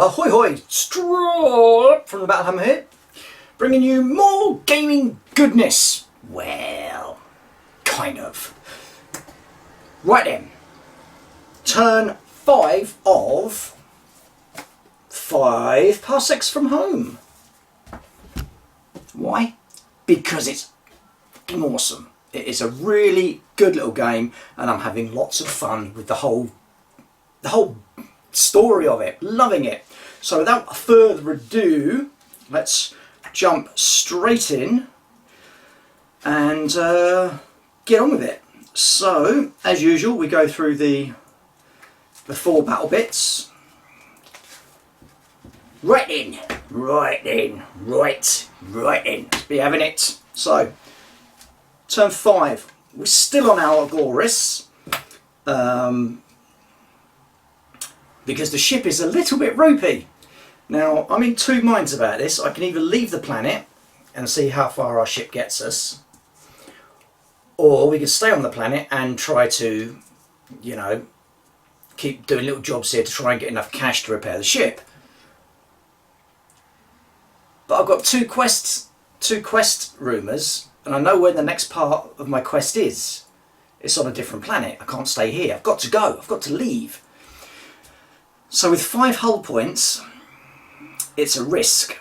Ahoy hoy, straw from the Battle Hammer here, bringing you more gaming goodness. Well, kind of. Right then, turn 5 of 5 Parsecs from home. Why? Because it's fucking awesome. It is a really good little game and I'm having lots of fun with the whole story of it, loving it. So without further ado, let's jump straight in and get on with it. So as usual, we go through the 4 battle bits. Right in. Be having it. So turn 5. We're still on Allegoris. Because the ship is a little bit ropey. Now, I'm in 2 minds about this. I can either leave the planet and see how far our ship gets us, or we can stay on the planet and try to, you know, keep doing little jobs here to try and get enough cash to repair the ship. But I've got two quest rumours, and I know where the next part of my quest is. It's on a different planet. I can't stay here. I've got to go. I've got to leave. So with 5 hull points, it's a risk.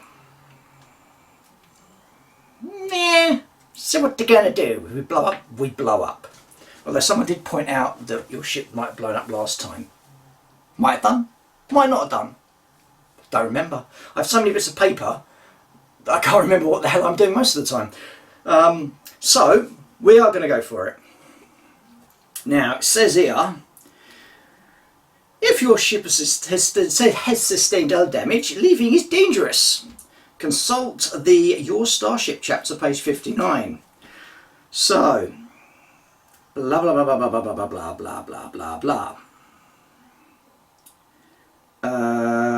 Nah, so what they're going to do? If we blow up, we blow up. Although someone did point out that your ship might have blown up last time. Might have done, might not have done. Don't remember. I have so many bits of paper that I can't remember what the hell I'm doing most of the time. So we are going to go for it. Now it says here, if your ship has sustained hull damage, leaving is dangerous. Consult the Your Starship chapter, page 59. So, blah blah blah blah blah blah blah blah blah blah blah blah.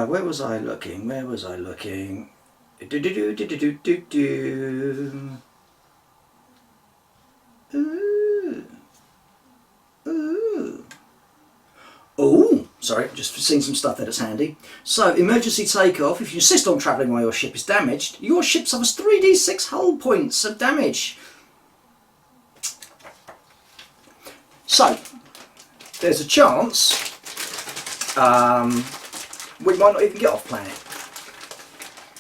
Where was I looking? Do do do do do do do. Ooh. Ooh. Oh, sorry, just seen some stuff that's handy. So, emergency takeoff. If you insist on travelling while your ship is damaged, your ship suffers 3d6 hull points of damage. So, there's a chance we might not even get off planet.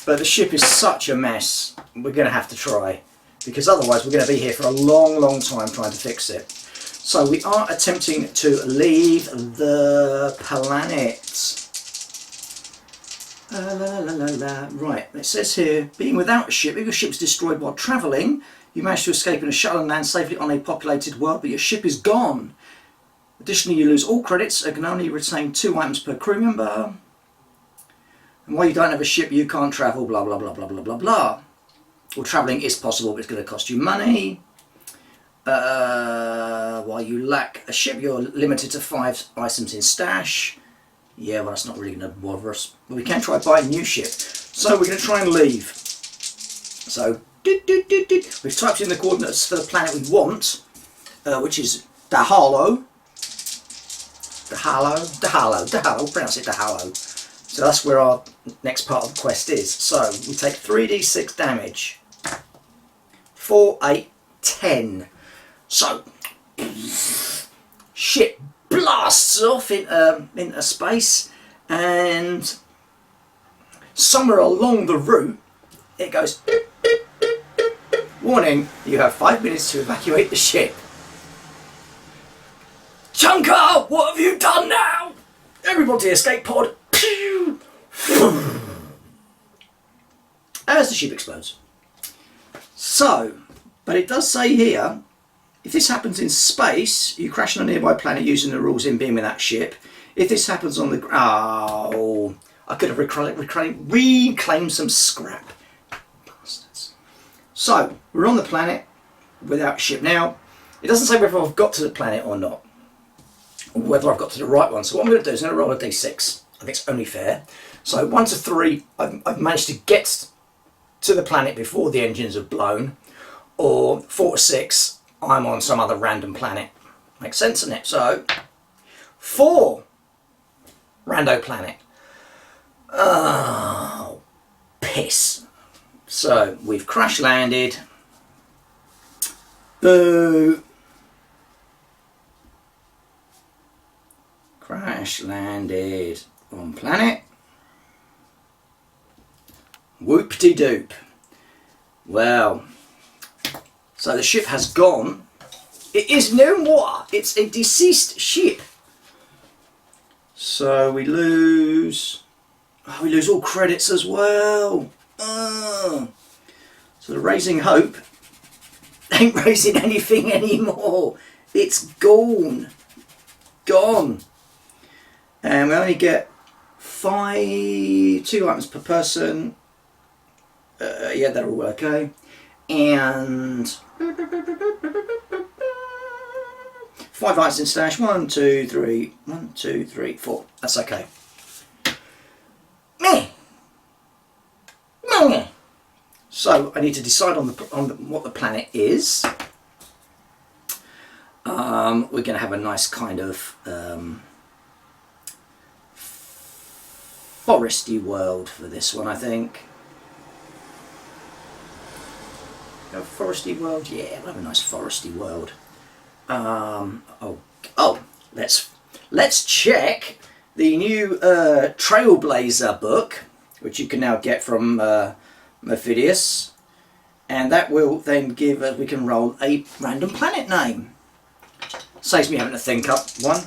But the ship is such a mess, we're going to have to try. Because otherwise we're going to be here for a long, long time trying to fix it. So we are attempting to leave the planet. Right, it says here, being without a ship, if your ship's destroyed while travelling, you manage to escape in a shuttle and land safely on a populated world, but your ship is gone. Additionally, you lose all credits and can only retain 2 items per crew member. And while you don't have a ship, you can't travel, blah, blah, blah, blah, blah, blah, blah. Well, travelling is possible, but it's going to cost you money. While you lack a ship, you're limited to 5 items in stash. Yeah, well, that's not really going to bother us. But we can try buying a new ship. So we're going to try and leave. So, we've typed in the coordinates for the planet we want, which is Dahalo. Pronounce it Dahalo. So that's where our next part of the quest is. So, we take 3d6 damage. 4, 8, 10. So, ship blasts off into space, and somewhere along the route it goes beep, beep, beep, beep, beep. Warning, you have 5 minutes to evacuate the ship. Chunker, what have you done now? Everybody escape pod. As the ship explodes. So, but it does say here, if this happens in space, you crash on a nearby planet using the rules in being with that ship. If this happens on the... Oh, I could have reclaimed some scrap. Bastards. So, we're on the planet without a ship. Now, it doesn't say whether I've got to the planet or not. Or whether I've got to the right one. So what I'm going to do is I'm going to roll a d6. I think it's only fair. So 1 to 3, I've managed to get to the planet before the engines have blown. Or 4 to 6, I'm on some other random planet. Makes sense, doesn't it? So, 4, rando planet. Oh, piss. So we've crash landed. Boo. Crash landed on planet. Whoop-de-doop. Well, so the ship has gone. It is no more. It's a deceased ship. So we lose. Oh, we lose all credits as well. So the Raising Hope ain't raising anything anymore. It's gone. Gone. And we only get 2 items per person. Yeah, they're all okay. And 5 items in stash. 1, 2, 3. 1, 2, 3, 4. That's okay. Meh. Meh. So I need to decide on what the planet is. We're going to have a nice kind of foresty world for this one, I think. A foresty world, yeah, we'll have a nice foresty world. Let's check the new Trailblazer book, which you can now get from Mephidius, and that will then give us, we can roll a random planet name. Saves me having to think up one.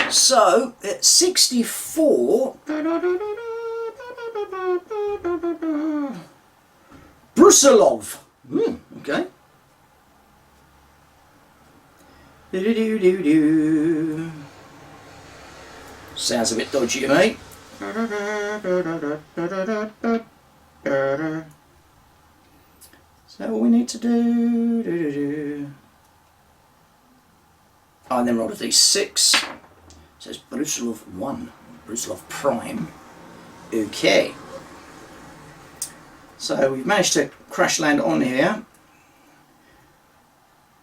So at 64. Brusilov. Okay. Sounds a bit dodgy to me. So all we need to do. Oh, and then roll a d6. It says Brusilov 1, Brusilov Prime. Okay. So we've managed to crash land on here,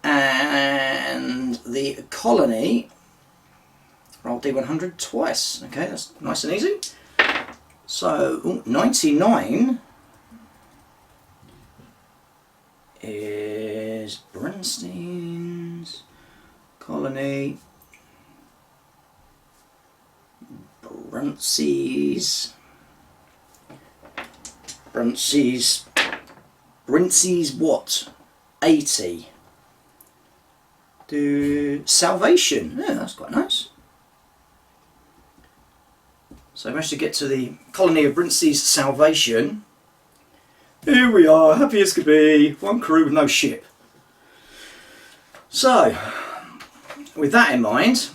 and the colony, roll D100 twice. Okay, that's nice and easy. So 99 is Bernstein's colony, Brincy's what? 80. Do Salvation. Yeah, that's quite nice. So I managed to get to the colony of Brincy's Salvation. Here we are, happy as could be. One crew with no ship. So, with that in mind,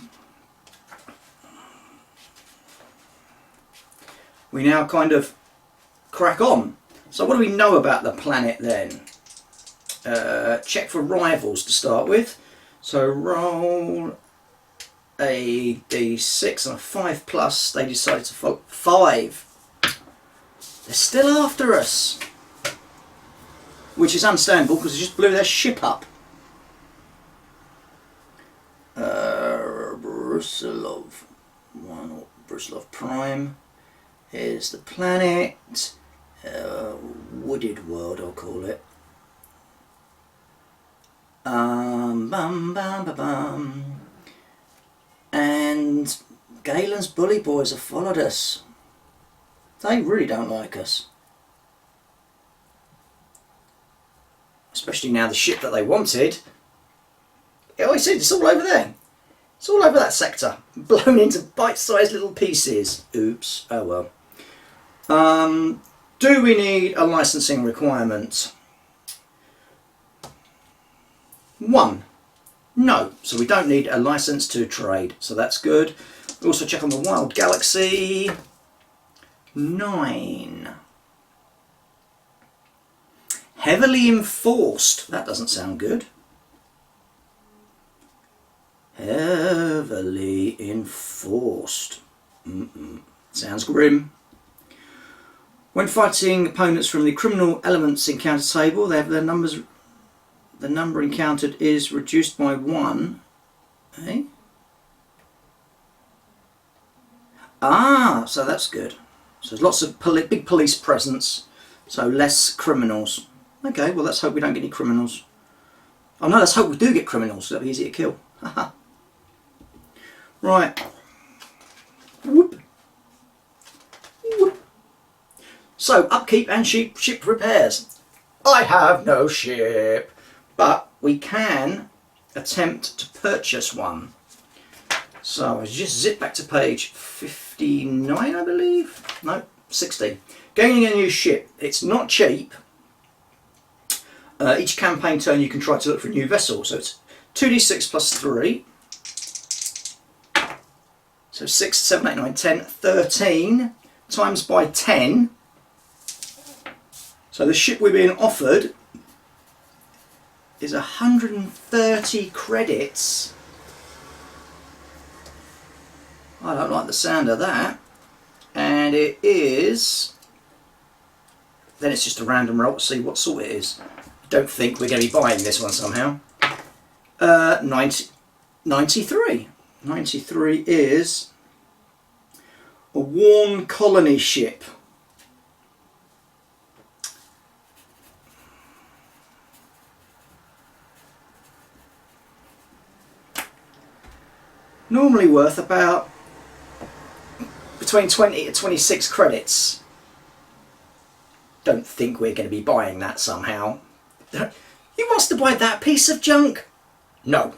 we now kind of crack on. So what do we know about the planet then? Check for rivals to start with. So roll a d6 and a 5+. They decided to follow 5. They're still after us, which is understandable because they just blew their ship up. Brusilov 1 or Brusilov Prime is the planet. Wooded world, I'll call it. And Galen's bully boys have followed us. They really don't like us. Especially now the ship that they wanted. Oh, you see, it's all over there. It's all over that sector. Blown into bite-sized little pieces. Oops. Oh well. Do we need a licensing requirement? 1. No. So we don't need a license to trade. So that's good. We also check on the Wild Galaxy. 9. Heavily enforced. That doesn't sound good. Heavily enforced. Sounds grim. When fighting opponents from the criminal elements encounter table, they have their numbers. The number encountered is reduced by 1. Eh? Ah, so that's good. So there's lots of big police presence, so less criminals. Okay, well let's hope we don't get any criminals. Oh no, let's hope we do get criminals, so that'll be easy to kill. Right. Whoop. Whoop. So, upkeep and ship repairs. I have no ship, but we can attempt to purchase one. So I just zip back to page 59, I believe. No, 60. Gaining a new ship. It's not cheap. Each campaign turn you can try to look for a new vessel. So it's 2d6 plus 3. So 6, 7, 8, 9, 10, 13 times by 10. So the ship we're being offered is 130 credits. I don't like the sound of that. And it is... Then it's just a random roll to see what sort it is. I don't think we're going to be buying this one somehow. 93. 93 is a worn colony ship. Normally worth about between 20 to 26 credits. Don't think we're going to be buying that somehow. He wants to buy that piece of junk? No.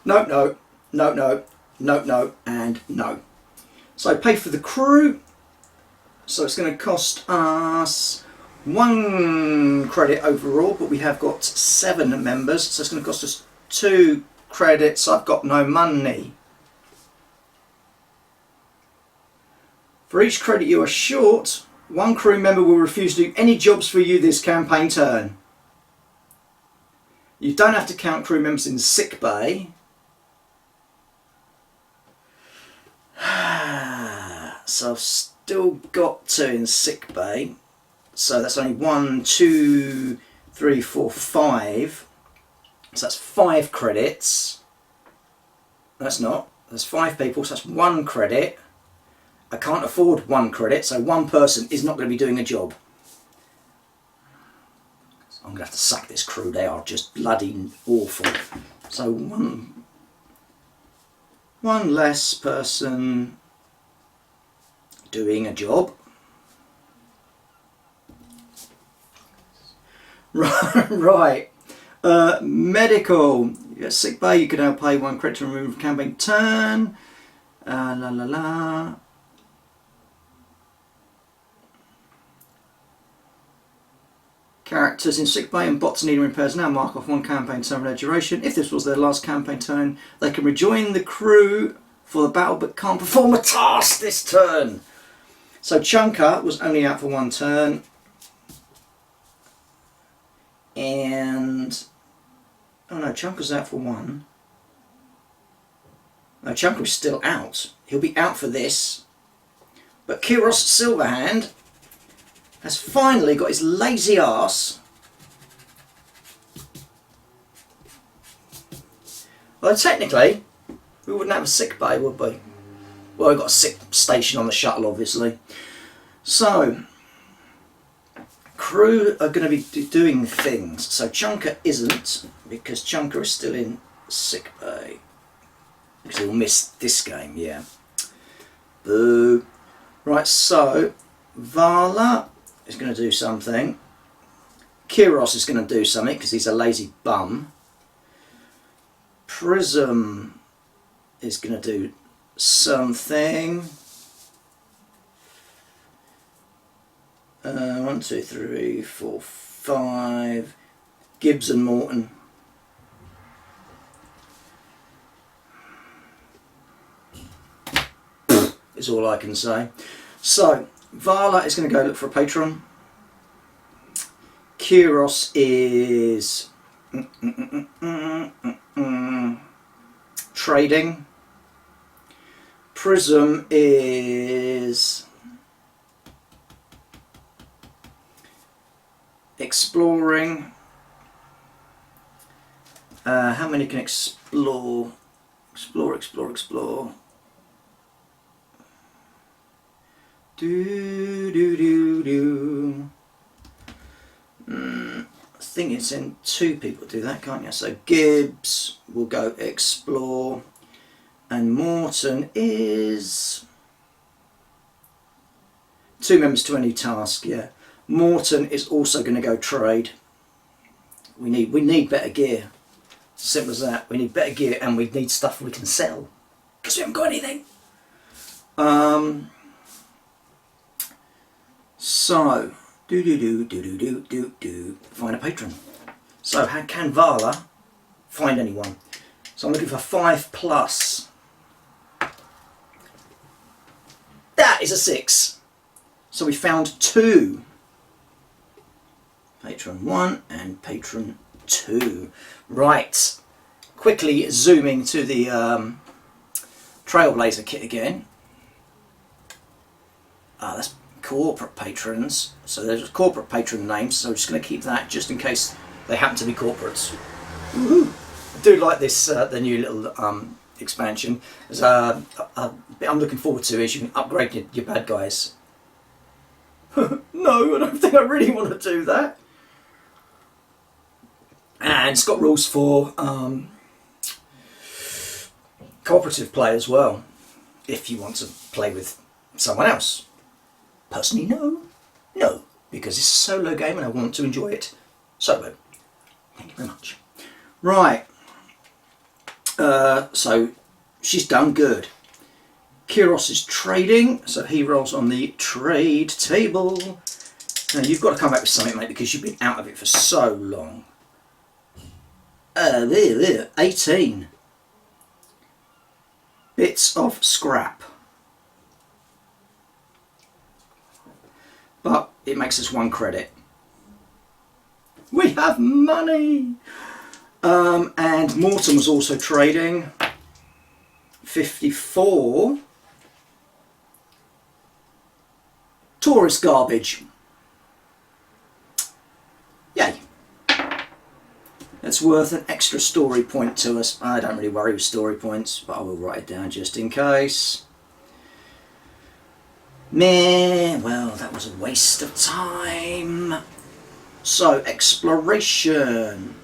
No, no, no, no, no, no, and no. So I pay for the crew. So it's going to cost us 1 credit overall, but we have got 7 members. So it's going to cost us 2 credits. I've got no money. For each credit you are short, 1 crew member will refuse to do any jobs for you this campaign turn. You don't have to count crew members in sick bay. So I've still got 2 in sick bay. So that's only 1, 2, 3, 4, 5. So that's 5 credits. That's not. There's 5 people, so that's 1 credit. I can't afford 1 credit, so 1 person is not going to be doing a job. I'm going to have to sack this crew, they are just bloody awful. So one less person doing a job. Right. Medical. You get sick bay, you can now pay 1 credit to remove campaign turn. La la la. Characters in sick bay and bots needing repairs now mark off 1 campaign turn for their duration. If this was their last campaign turn, they can rejoin the crew for the battle but can't perform a task this turn. So Chunker was only out for 1 turn. And... oh no, Chunker's out for 1. No, Chunker's still out. He'll be out for this. But Kiros Silverhand has finally got his lazy arse. Well, technically, we wouldn't have a sick bay, would we? Well, we've got a sick station on the shuttle, obviously. So, crew are going to be doing things. So Chunker isn't, because Chunker is still in sick bay. Because he'll miss this game, yeah. Boo. Right, so Vala is going to do something. Kiros is going to do something because he's a lazy bum. Prism is going to do something. 1, 2, 3, 4, 5. Gibbs and Morton. Is all I can say. So Vala is going to go look for a patron. Kiros is trading. Prism is exploring. How many can explore? Explore. Do do do do. I think it's in 2 people do that, can't you? So Gibbs will go explore, and Morton is 2 members to any task. Yeah, Morton is also going to go trade. We need better gear. Simple as that. We need better gear, and we need stuff we can sell because we haven't got anything. So find a patron. So how can Vala find anyone? So I'm looking for 5+. That is a 6. So we found 2. Patron 1 and patron 2. Right. Quickly zooming to the Trailblazer kit again. That's corporate patrons. So there's corporate patron names. So we're just going to keep that just in case they happen to be corporates. Woohoo! I do like this, the new little expansion. There's a bit I'm looking forward to is you can upgrade your bad guys. No, I don't think I really want to do that. And it's got rules for cooperative play as well, if you want to play with someone else. Personally, no, because it's a solo game and I want to enjoy it solo. Thank you very much. Right, so she's done good. Kiros is trading, so he rolls on the trade table. Now you've got to come back with something, mate, because you've been out of it for so long. 18 bits of scrap, but it makes us 1 credit. We have money. And Morton was also trading. 54 tourist garbage. Yay. That's worth an extra story point to us. I don't really worry with story points, but I will write it down just in case. Meh, well, that was a waste of time. So, exploration.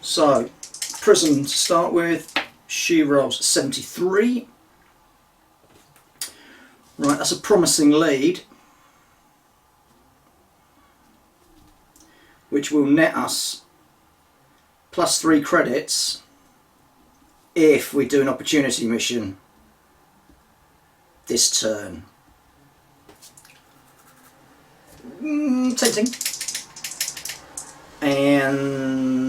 So, Prism to start with. She rolls 73. Right, that's a promising lead, which will net us +3 credits if we do an opportunity mission this turn. Tempting. And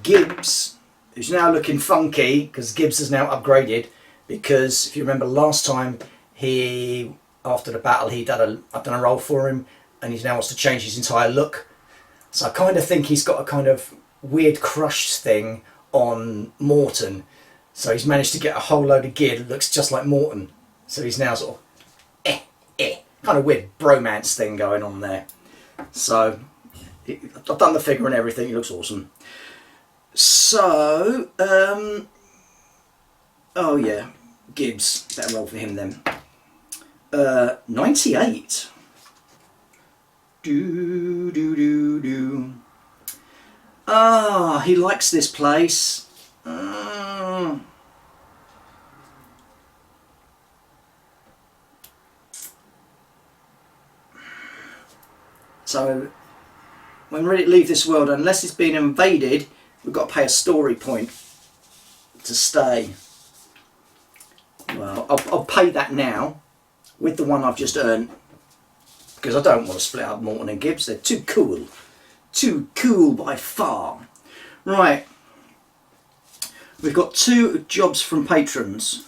Gibbs, who's now looking funky because Gibbs is now upgraded, because if you remember last time, he, after the battle, I've done a roll for him and he now wants to change his entire look. So I kind of think he's got a kind of weird crushed thing on Morton. So he's managed to get a whole load of gear that looks just like Morton. So he's now sort of kind of weird bromance thing going on there. So I've done the figure and everything, it looks awesome. So, oh yeah, Gibbs, better roll for him then. 98. Ah, he likes this place. So, when we leave this world, unless it's been invaded, we've got to pay a story point to stay. Well, I'll pay that now with the one I've just earned, because I don't want to split up Morton and Gibbs. They're too cool. Too cool by far. Right. We've got 2 jobs from patrons.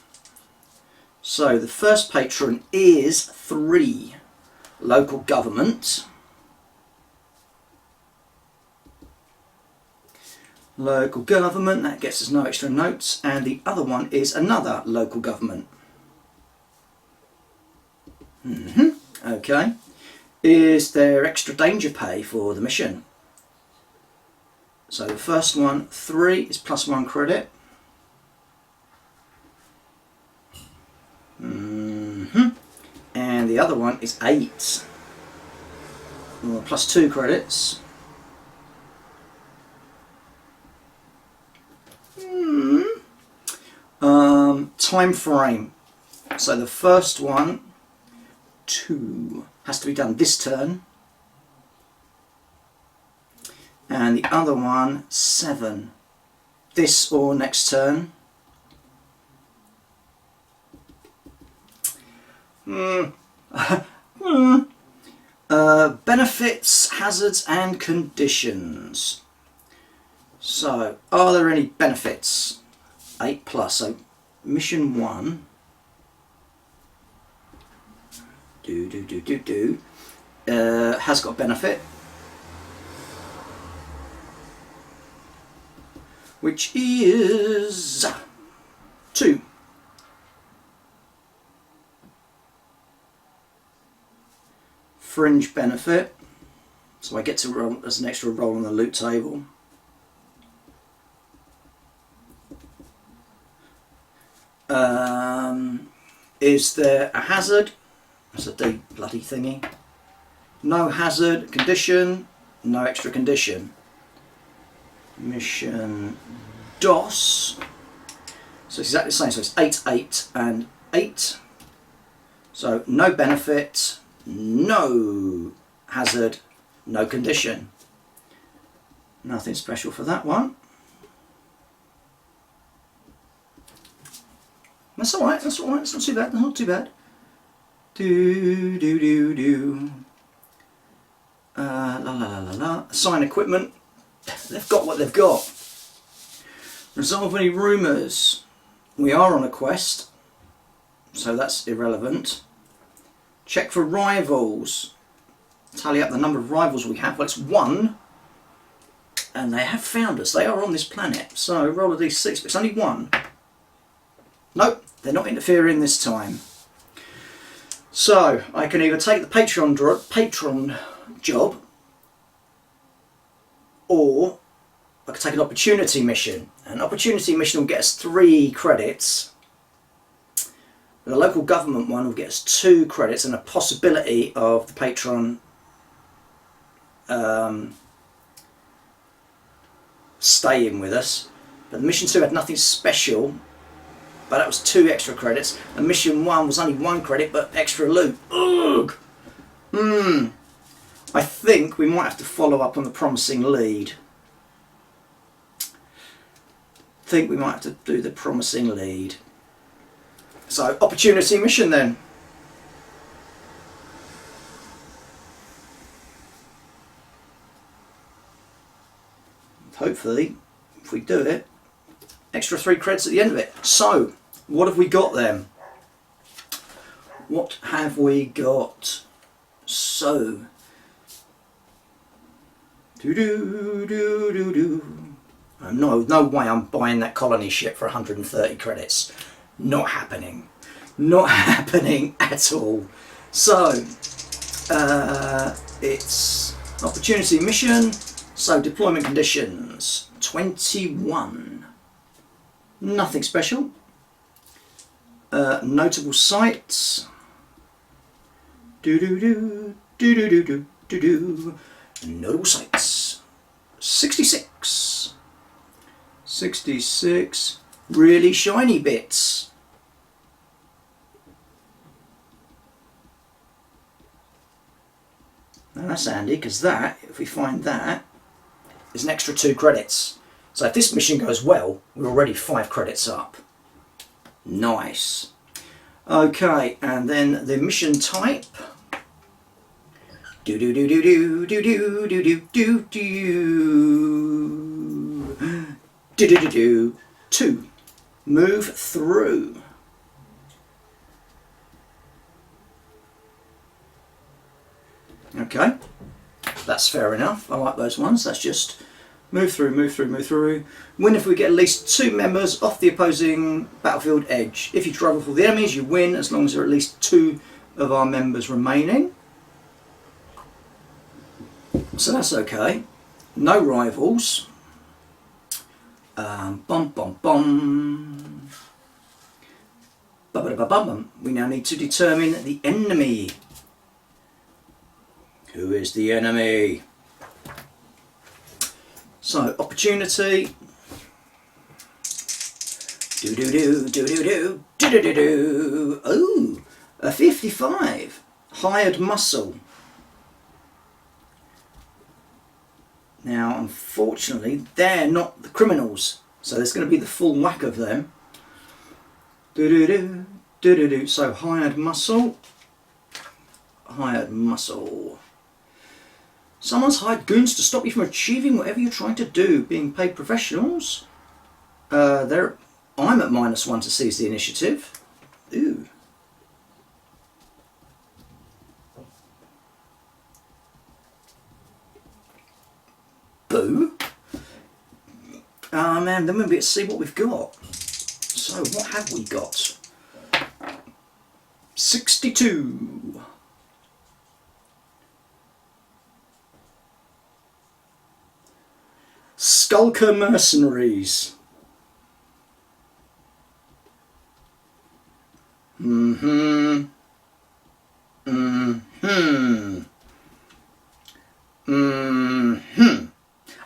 So the first patron is 3. Local government. Local government, that gets us no extra notes. And the other one is another local government. Okay. Is there extra danger pay for the mission? So the first one, 3, is +1 credit. the other one is 8. Well, plus 2 credits. Time frame. So the first one, 2, has to be done this turn. And the other one, 7. This or next turn. Benefits, hazards and conditions. So, are there any benefits? 8 plus. So, mission 1. Has got a benefit. Which is 2. Fringe benefit, so I get to roll as an extra roll on the loot table. Is there a hazard? That's a D bloody thingy. No hazard. Condition, no extra condition. Mission DOS. So it's exactly the same. So it's 8, 8 and 8. So no benefit, no hazard, no condition. Nothing special for that one. That's alright, that's alright, it's not too bad, not too bad. La la la la la. Assign equipment. They've got what they've got. Resolve any rumours. We are on a quest, so that's irrelevant. Check for rivals. Tally up the number of rivals we have. Well, it's 1, and they have found us. They are on this planet. So roll a d6, but it's only 1. Nope, they're not interfering this time. So I can either take the patron job, or I could take an opportunity mission. An opportunity mission will get us 3 credits. The local government one will get us 2 credits and a possibility of the patron staying with us. But the mission 2 had nothing special, but that was 2 extra credits. And mission 1 was only 1 credit but extra loot. Ugh! I think we might have to follow up on the promising lead. I think we might have to do the promising lead. So, opportunity mission then. Hopefully, if we do it, extra 3 credits at the end of it. So, what have we got then? What have we got? So, no way I'm buying that colony ship for 130 credits. Not happening. Not happening at all. So, it's opportunity mission. So, deployment conditions 21. Nothing special. Notable sites. Notable sites. 66. 66. Really shiny bits. Now that's handy, because that, if we find that, is an extra 2 credits. So if this mission goes well, we're already 5 credits up. Nice. Okay, and then the mission type. 2. Move through. Okay, that's fair enough. I like those ones. That's just move through, move through, move through. Win if we get at least 2 members off the opposing battlefield edge. If you travel for the enemies, you win as long as there are at least 2 of our members remaining. So that's okay. No rivals. Bum bum bum. We now need to determine the enemy Who is the enemy? So, opportunity. Do-do-do. Oh, a 55. Hired muscle. Now, unfortunately, they're not the criminals. So there's going to be the full whack of them. Do-do-do. Do-do-do. So, hired muscle. Hired muscle. Someone's hired goons to stop you from achieving whatever you're trying to do. Being paid professionals. I'm at -1 to seize the initiative. Ooh. Boo. Ah man, then we'll be able to see what we've got. So what have we got? 62. Skulker mercenaries.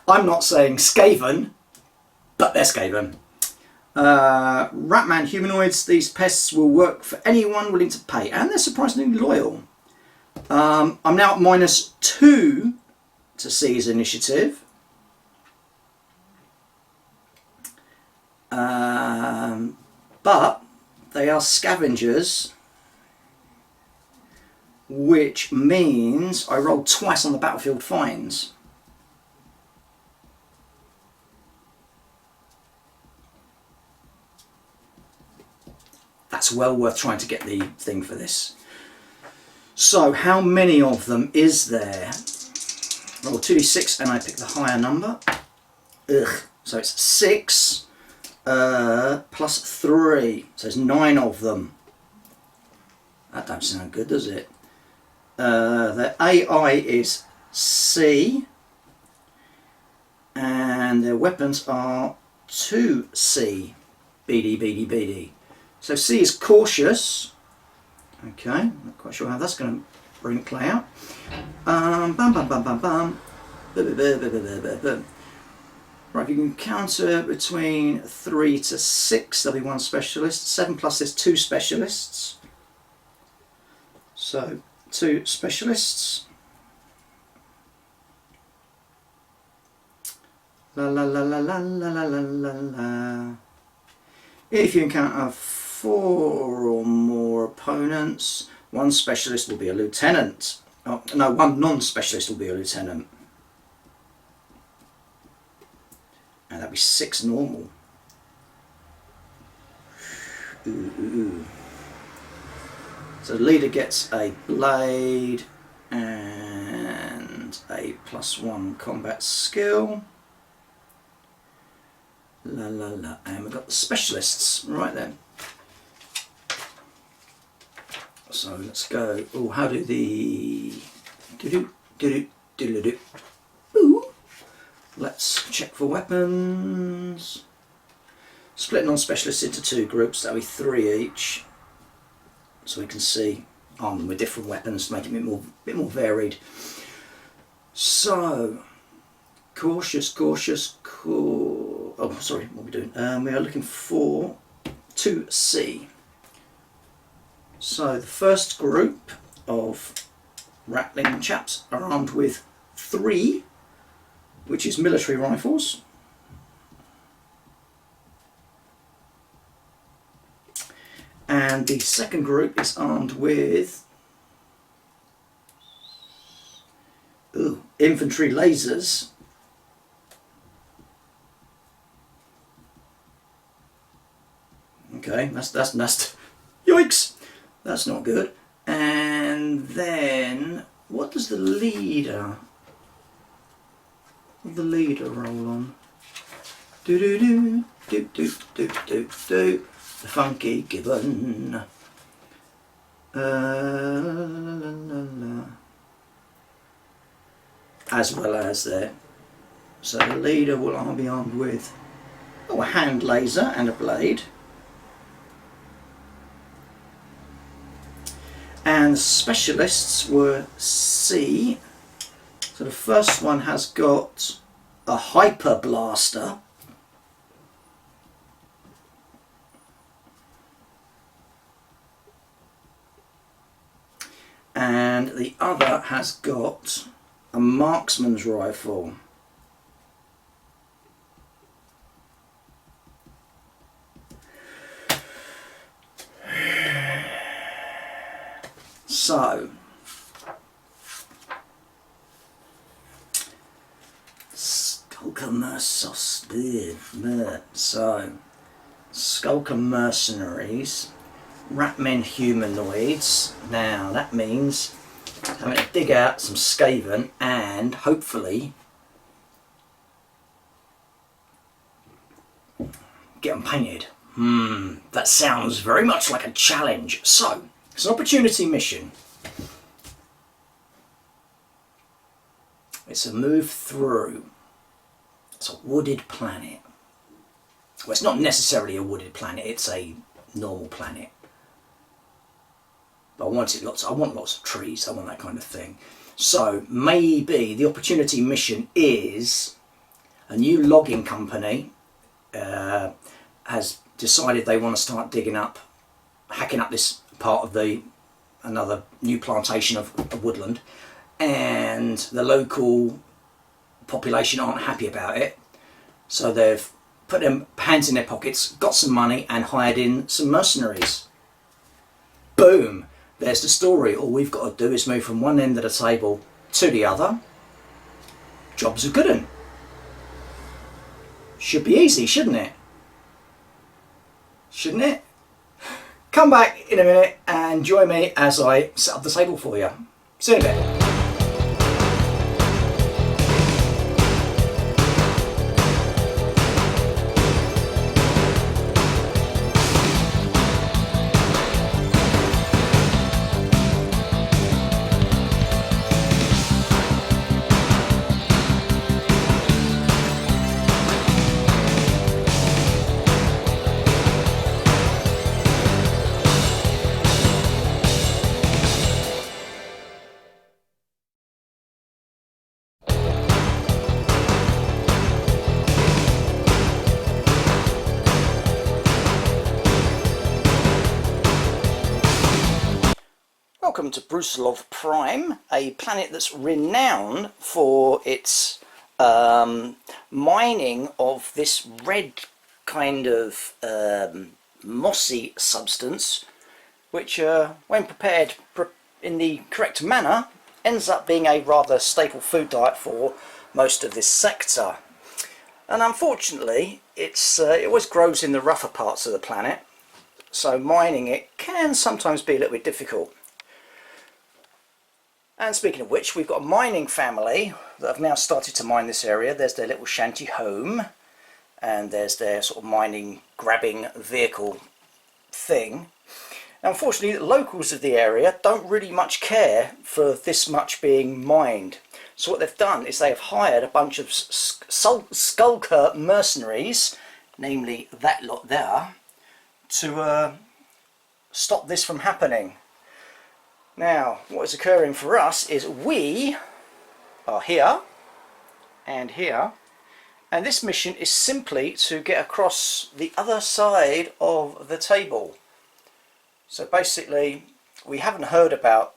I'm not saying Skaven, but they're Skaven. Ratman humanoids, these pests will work for anyone willing to pay, and they're surprisingly loyal. I'm now at -2 to seize initiative. But they are scavengers, which means I rolled twice on the battlefield finds. That's well worth trying to get the thing for this. So how many of them is there? Roll 2d6 and I pick the higher number. Ugh. So it's 6 plus 3. So it's 9 of them. That don't sound good, does it? Their AI is C. And their weapons are 2C. BD, BD, BD. So C is cautious. Okay, not quite sure how that's going to play out. Bum, bum, bum, bum, bum. Right, you can counter between 3 to 6. There'll be 1 specialist. 7 plus is 2 specialists. So 2 specialists. La la la la la la la la la. If you encounter 4 or more opponents, 1 specialist will be a lieutenant. Oh, no, 1 non-specialist will be a lieutenant. And that'd be 6 normal. Ooh, ooh, ooh. So the leader gets a blade and a +1 combat skill. La la la. And we've got the specialists. Right then. So let's go. Oh, how do the do. Ooh. Let's check for weapons. Split non-specialists into 2 groups. That'll be 3 each. So we can see arm them with different weapons to make it a bit more varied. So cautious. Oh, sorry, what are we doing? We are looking for 2C. So the first group of rattling chaps are armed with 3, which is military rifles. And the second group is armed with infantry lasers. Okay, that's yikes, that's not good. And then what does the leader roll on? Do. The funky gibbon. As well as there. So the leader will be armed with a hand laser and a blade. And the specialists were C So the first one has got a hyper blaster. And the other has got a marksman's rifle. So, Skulker mercenaries, Ratmen humanoids. Now that means having to dig out some Skaven and hopefully get them painted. That sounds very much like a challenge. So, it's an opportunity mission. It's a move through. It's a wooded planet. Well, it's not necessarily a wooded planet, it's a normal planet. But I want lots of trees, I want that kind of thing. So maybe the opportunity mission is a new logging company has decided they want to start hacking up this part of another new plantation of woodland, and the local population aren't happy about it, so they've put their hands in their pockets, got some money and hired in some mercenaries. Boom, there's the story. All we've got to do is move from one end of the table to the other. Job's a good one. Should be easy, shouldn't it? Shouldn't it? Come back in a minute and join me as I set up the table for you. See you in a bit. Welcome to Brusilov Prime, a planet that's renowned for its mining of this red kind of mossy substance, which when prepared in the correct manner ends up being a rather staple food diet for most of this sector. And unfortunately it always grows in the rougher parts of the planet, so mining it can sometimes be a little bit difficult. And speaking of which, we've got a mining family that have now started to mine this area. There's their little shanty home, and there's their sort of mining grabbing vehicle thing. Now, unfortunately, the locals of the area don't really much care for this much being mined. So what they've done is they have hired a bunch of skulker mercenaries, namely that lot there, to stop this from happening. Now, what is occurring for us is we are here and here, and this mission is simply to get across the other side of the table. So basically, we haven't heard about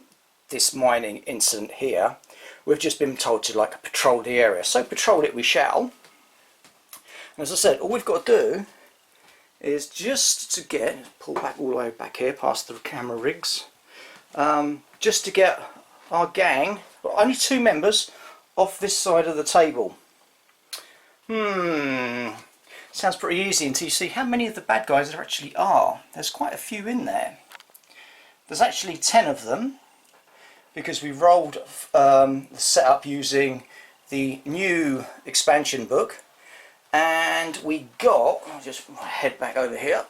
this mining incident here. We've just been told to patrol the area. So patrol it we shall. And as I said, all we've got to do is just to pull back all the way back here past the camera rigs. Just to get our gang, but only 2 members, off this side of the table. Sounds pretty easy until you see how many of the bad guys there actually are. There's quite a few in there. There's actually 10 of them, because we rolled the setup using the new expansion book, and we got, I'll just head back over here.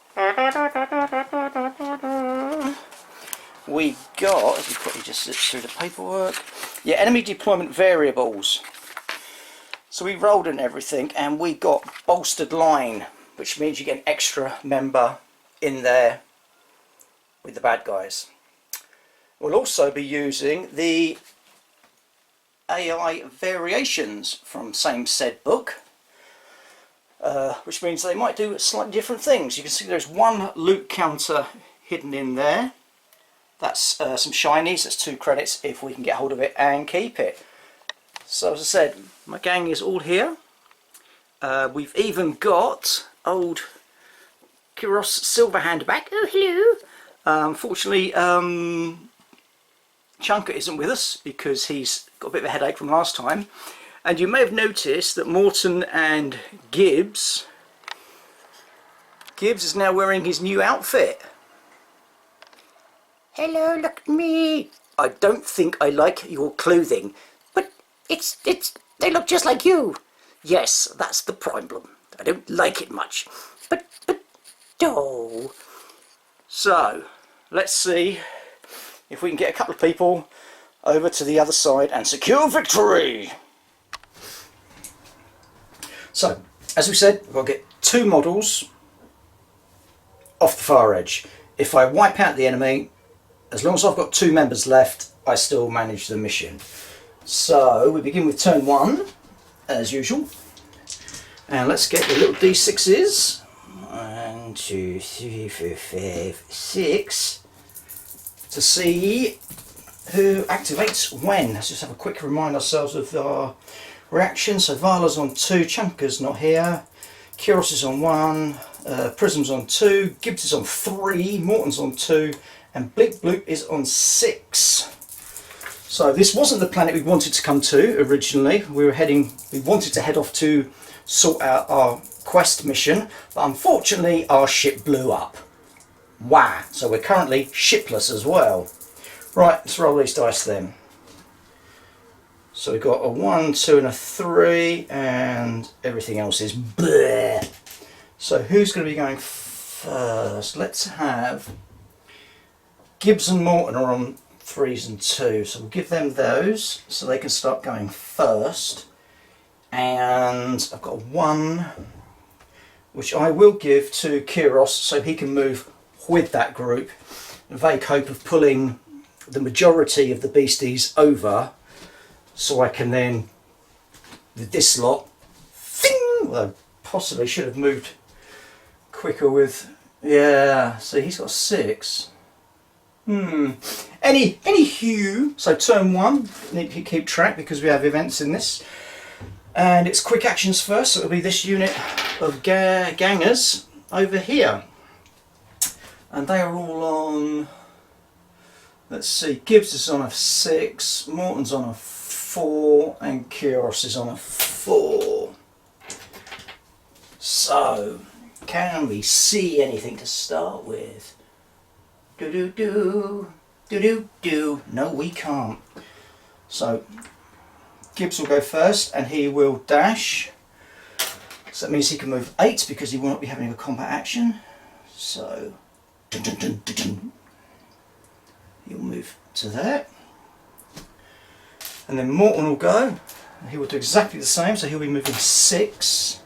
We got, if we quickly just sit through the paperwork, yeah, enemy deployment variables. So we rolled and everything, and we got bolstered line, which means you get an extra member in there with the bad guys. We'll also be using the AI variations from same said book, which means they might do slightly different things. You can see there's one loot counter hidden in there. That's some shinies. That's 2 credits if we can get hold of it and keep it. So as I said, my gang is all here. We've even got old Kiros Silverhand back. Oh, hello. Unfortunately, Chunker isn't with us because he's got a bit of a headache from last time. And you may have noticed that Morton and Gibbs is now wearing his new outfit. Hello, look at me. I don't think I like your clothing, but they look just like you. Yes, that's the problem. I don't like it much, but oh. So, let's see if we can get a couple of people over to the other side and secure victory. So, as we said, we've got to get 2 models off the far edge. If I wipe out the enemy, as long as I've got 2 members left, I still manage the mission. So, we begin with turn 1, as usual. And let's get the little D6s. 1, 2, 3, 4, 5, 6. To see who activates when. Let's just have a quick remind ourselves of our reaction. So Vala's on 2, Chunker's not here, Kiros is on 1, Prism's on 2, Gibbs is on 3, Morton's on 2, and Bleep Bloop is on 6. So this wasn't the planet we wanted to come to originally. We wanted to head off to sort out our quest mission, but unfortunately our ship blew up. Wow, so we're currently shipless as well. Right, let's roll these dice then. So we've got a 1, 2 and a 3, and everything else is bleh. So who's going to be going first? Let's have Gibbs and Morton are on 3s and 2, so we'll give them those so they can start going first. And I've got 1 which I will give to Kiros so he can move with that group. A vague hope of pulling the majority of the beasties over so I can then, with this lot, well, possibly should have moved quicker with, yeah, so he's got 6. Any hue, so turn 1, need to keep track because we have events in this. And it's quick actions first, so it'll be this unit of gangers over here. And they are all on, let's see, Gibbs is on a 6, Morton's on a 4, and Kiros is on a 4. So, can we see anything to start with? Do. No, we can't. So, Gibbs will go first and he will dash. So that means he can move 8 because he will not be having a combat action. So, he'll move to there. And then Morton will go. He will do exactly the same, so he'll be moving 6.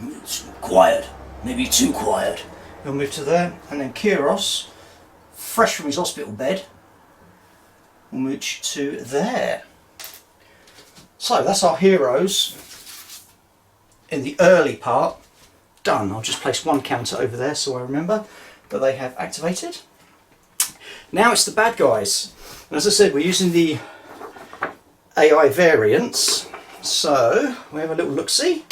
It's quiet, maybe too quiet. He'll move to there, and then Kiros, fresh from his hospital bed, will move to there. So that's our heroes in the early part done. I'll just place 1 counter over there so I remember that they have activated. Now it's the bad guys. And as I said, we're using the AI variants. So we have a little look-see.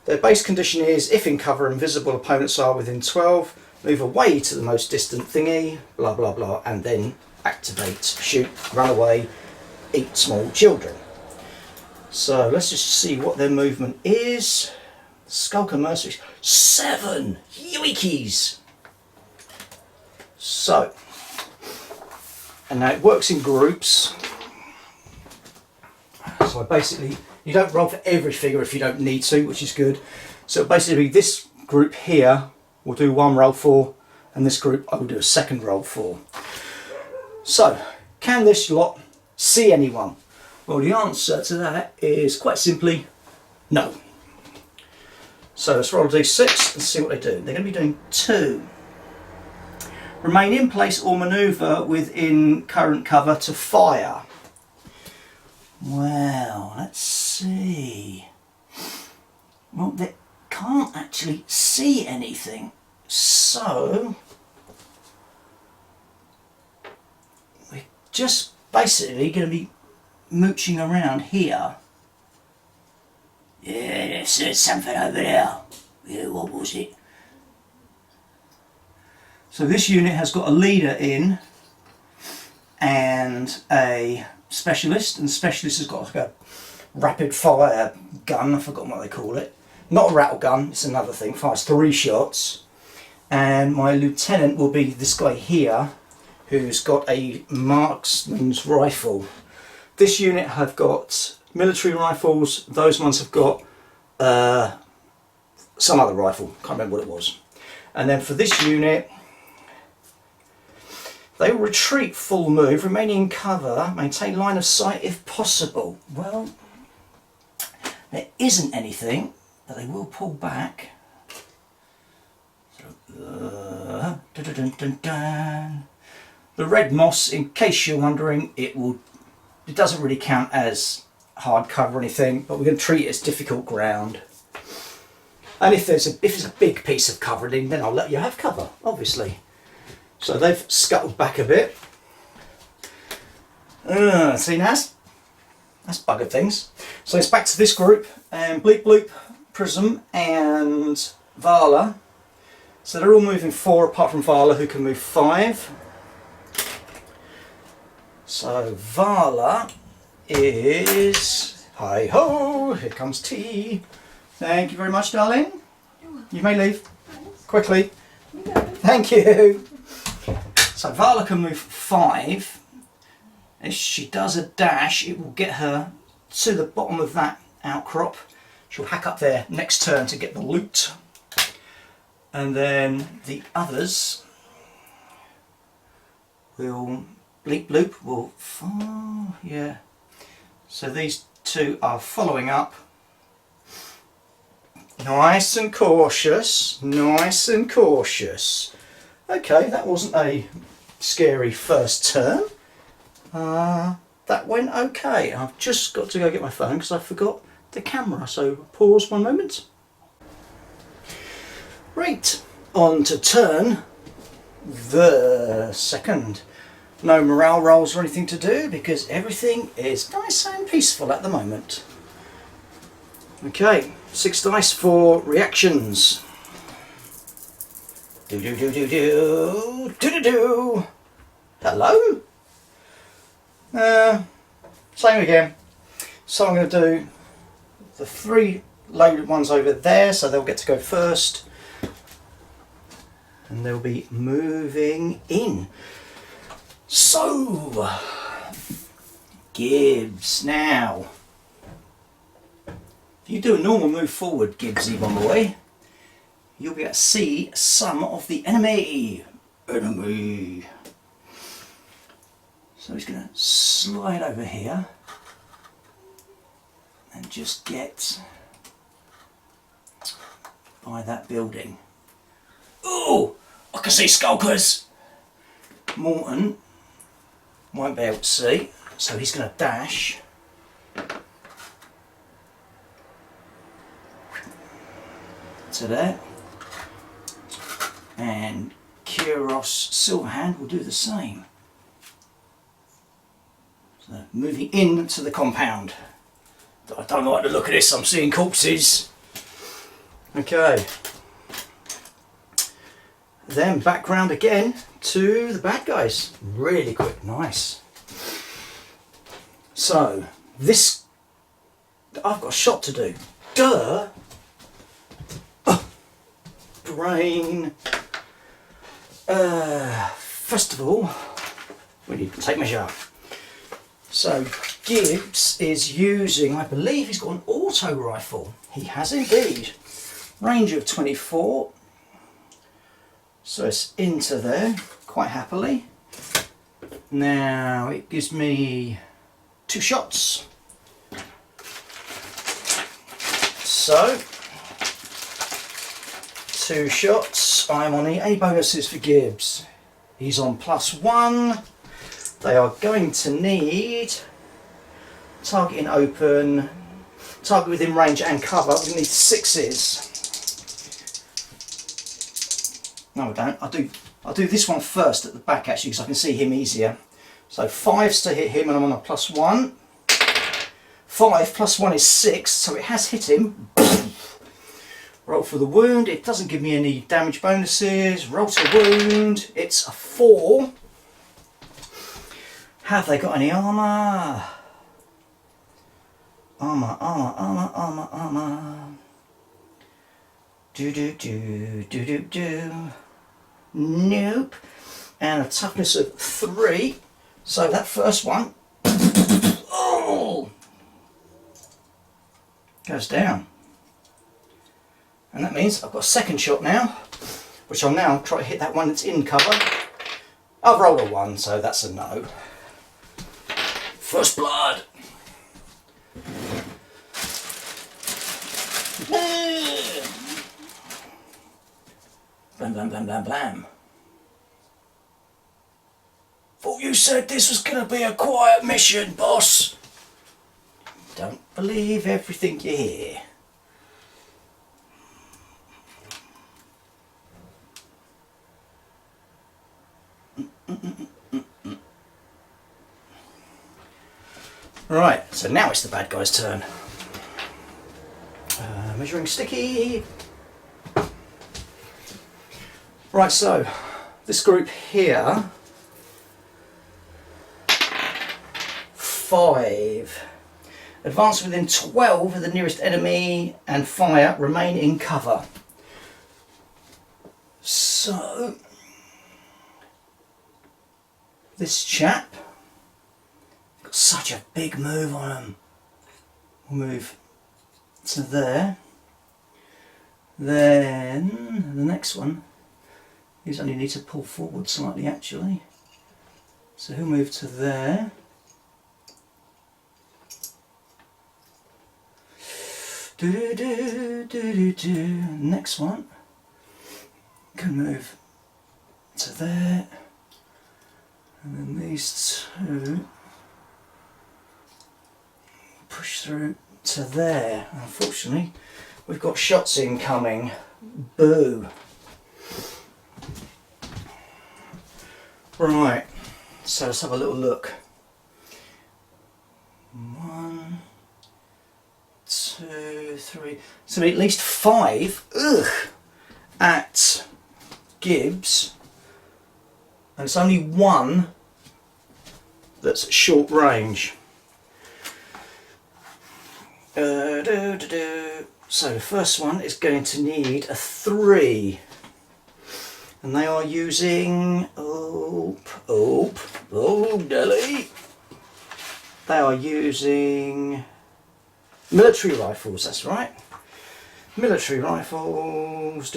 Their base condition is, if in cover and visible opponents are within 12, move away to the most distant thingy, blah blah blah, and then activate, shoot, run away, eat small children. So let's just see what their movement is. Skulker Mercenaries, 7! Yoikies! So, and now it works in groups. So basically, you don't roll for every figure if you don't need to, which is good. So basically this group here will do 1 roll for, and this group I will do a 2nd roll for. So, can this lot see anyone? Well, the answer to that is quite simply no. So let's roll a d6 and see what they do. They're going to be doing 2. Remain in place or manoeuvre within current cover to fire. Well, let's see. Well, they can't actually see anything, so we're just basically going to be mooching around here. Yeah, there's something over there. Yeah, what was it? So this unit has got a leader in and a specialist, and the specialist has got like a rapid fire gun, I've forgotten what they call it. Not a rattle gun, it's another thing, fires 3 shots. And my lieutenant will be this guy here, who's got a marksman's rifle. This unit have got military rifles, those ones have got some other rifle, can't remember what it was. And then for this unit, they will retreat full move, remaining in cover, maintain line of sight if possible. Well, there isn't anything, but they will pull back. So, the red moss, in case you're wondering, it doesn't really count as hard cover or anything, but we're going to treat it as difficult ground. And if it's a big piece of covering, then I'll let you have cover, obviously. So they've scuttled back a bit. See, that's buggered things. So it's back to this group, and Bleep Bloop, Prism and Vala. So they're all moving 4 apart from Vala, who can move 5. So Vala is... Hi ho, here comes tea. Thank you very much, darling. You may leave. Quickly. Thank you. So Vala can move 5. If she does a dash, it will get her to the bottom of that outcrop. She'll hack up there next turn to get the loot. And then the others will... Bleep Bloop will... yeah. So these 2 are following up. Nice and cautious. Nice and cautious. Okay, that wasn't a scary first turn. That went okay. I've just got to go get my phone because I forgot the camera, so pause 1 moment. Right, on to turn the second. No morale rolls or anything to do because everything is nice and peaceful at the moment. Okay, 6 dice for reactions. Do do do do do do do do. Hello. Same again. So I'm going to do the 3 loaded ones over there, so they'll get to go first, and they'll be moving in. So Gibbs now. If you do a normal move forward, Gibbsy boy, you'll be able to see some of the enemy. So he's going to slide over here and just get by that building. Oh, I can see skulkers. Morton won't be able to see, so he's going to dash. To there. And Kuros Silverhand will do the same. So moving into the compound. I don't like the look of this, I'm seeing corpses. Okay. Then back round again to the bad guys. Really quick, nice. So, this... I've got a shot to do. Duh! Brain. First of all, we need to take measure. So Gibbs is using, I believe he's got an auto rifle. He has indeed. Range of 24. So it's into there quite happily. Now it gives me 2 shots. So 2 shots. I'm on the A bonuses for Gibbs. He's on +1. They are going to need targeting open, target within range and cover. We need 6s. No, I don't. I'll do this one first at the back actually, because I can see him easier. So 5s to hit him, and I'm on a +1. 5 + 1 is 6, so it has hit him. Roll for the wound. It doesn't give me any damage bonuses. Roll to wound. It's a 4. Have they got any armour? Armour. Do. Nope. And a toughness of 3. So that first one, oh, goes down. And that means I've got a second shot now, which I'll now try to hit that one that's in cover. I've rolled a 1, so that's a no. First blood. Blam, blam, blam, blam, blam. Thought you said this was going to be a quiet mission, boss. Don't believe everything you hear. Right, so now it's the bad guy's turn. Measuring sticky. Right, so this group here, 5. Advance within 12 of the nearest enemy and fire, remain in cover. So, this chap got such a big move on him. We'll move to there. Then the next one, he's only need to pull forward slightly actually. So he'll move to there. Next one can move to there. And then these two push through to there. Unfortunately, we've got shots incoming. Boo. Right, so let's have a little look. 1, 2, 3. So at least 5 at Gibbs. And it's only 1 that's short range. So the first one is going to need a 3. And they are using, oh Nelly. They are using military rifles, that's right. Military rifles,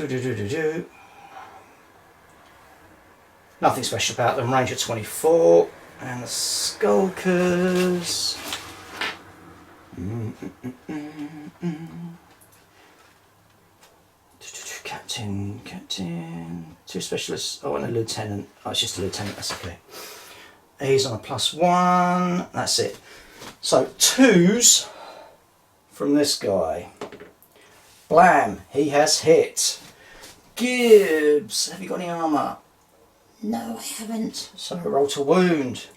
Nothing special about them, range of 24. And the skulkers. Captain, 2 specialists, oh and a lieutenant. Oh, it's just a lieutenant, that's okay. He's on a +1, that's it. So 2s from this guy. Blam, he has hit. Gibbs, have you got any armour? No, I haven't. So roll to wound.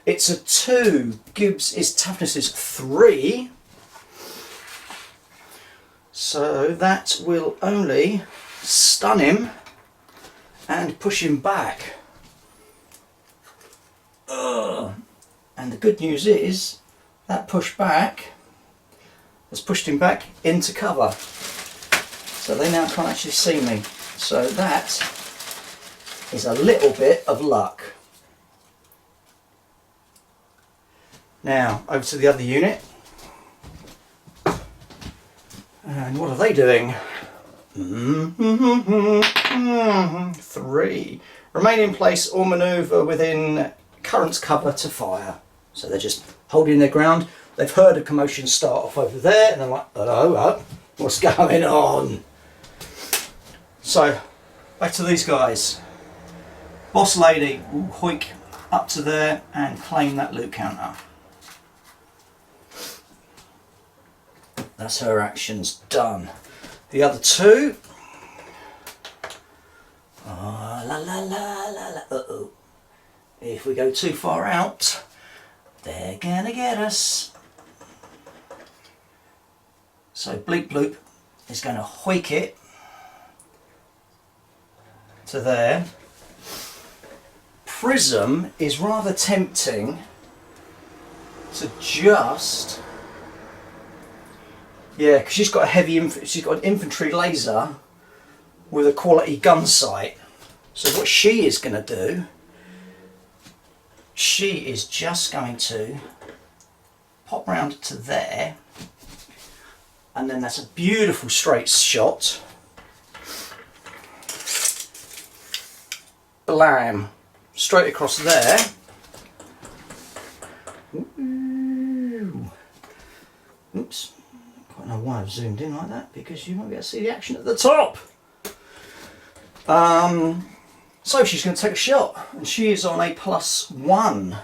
It's a 2. Gibbs' toughness is 3. So that will only stun him and push him back. And the good news is that push back has pushed him back into cover. So they now can't actually see me. So that is a little bit of luck. Now over to the other unit. And what are they doing? 3. Remain in place or manoeuvre within current cover to fire. So they're just holding their ground. They've heard a commotion start off over there and they're like, hello, what's going on? So, back to these guys. Boss lady will hoik up to there and claim that loot counter. That's her actions done. The other two. Oh, la la la la la. Uh-oh. If we go too far out, they're gonna get us. So Bleep Bloop is going to hoik it to there. Prism is rather tempting to just, yeah, because she's got a heavy, she's got an infantry laser with a quality gun sight. So what she is going to do, she is just going to pop round to there, and then that's a beautiful straight shot. Blam! Straight across there. Ooh. Oops. I don't quite know why I've zoomed in like that, because you won't be able to see the action at the top. So she's going to take a shot, and she is on a +1.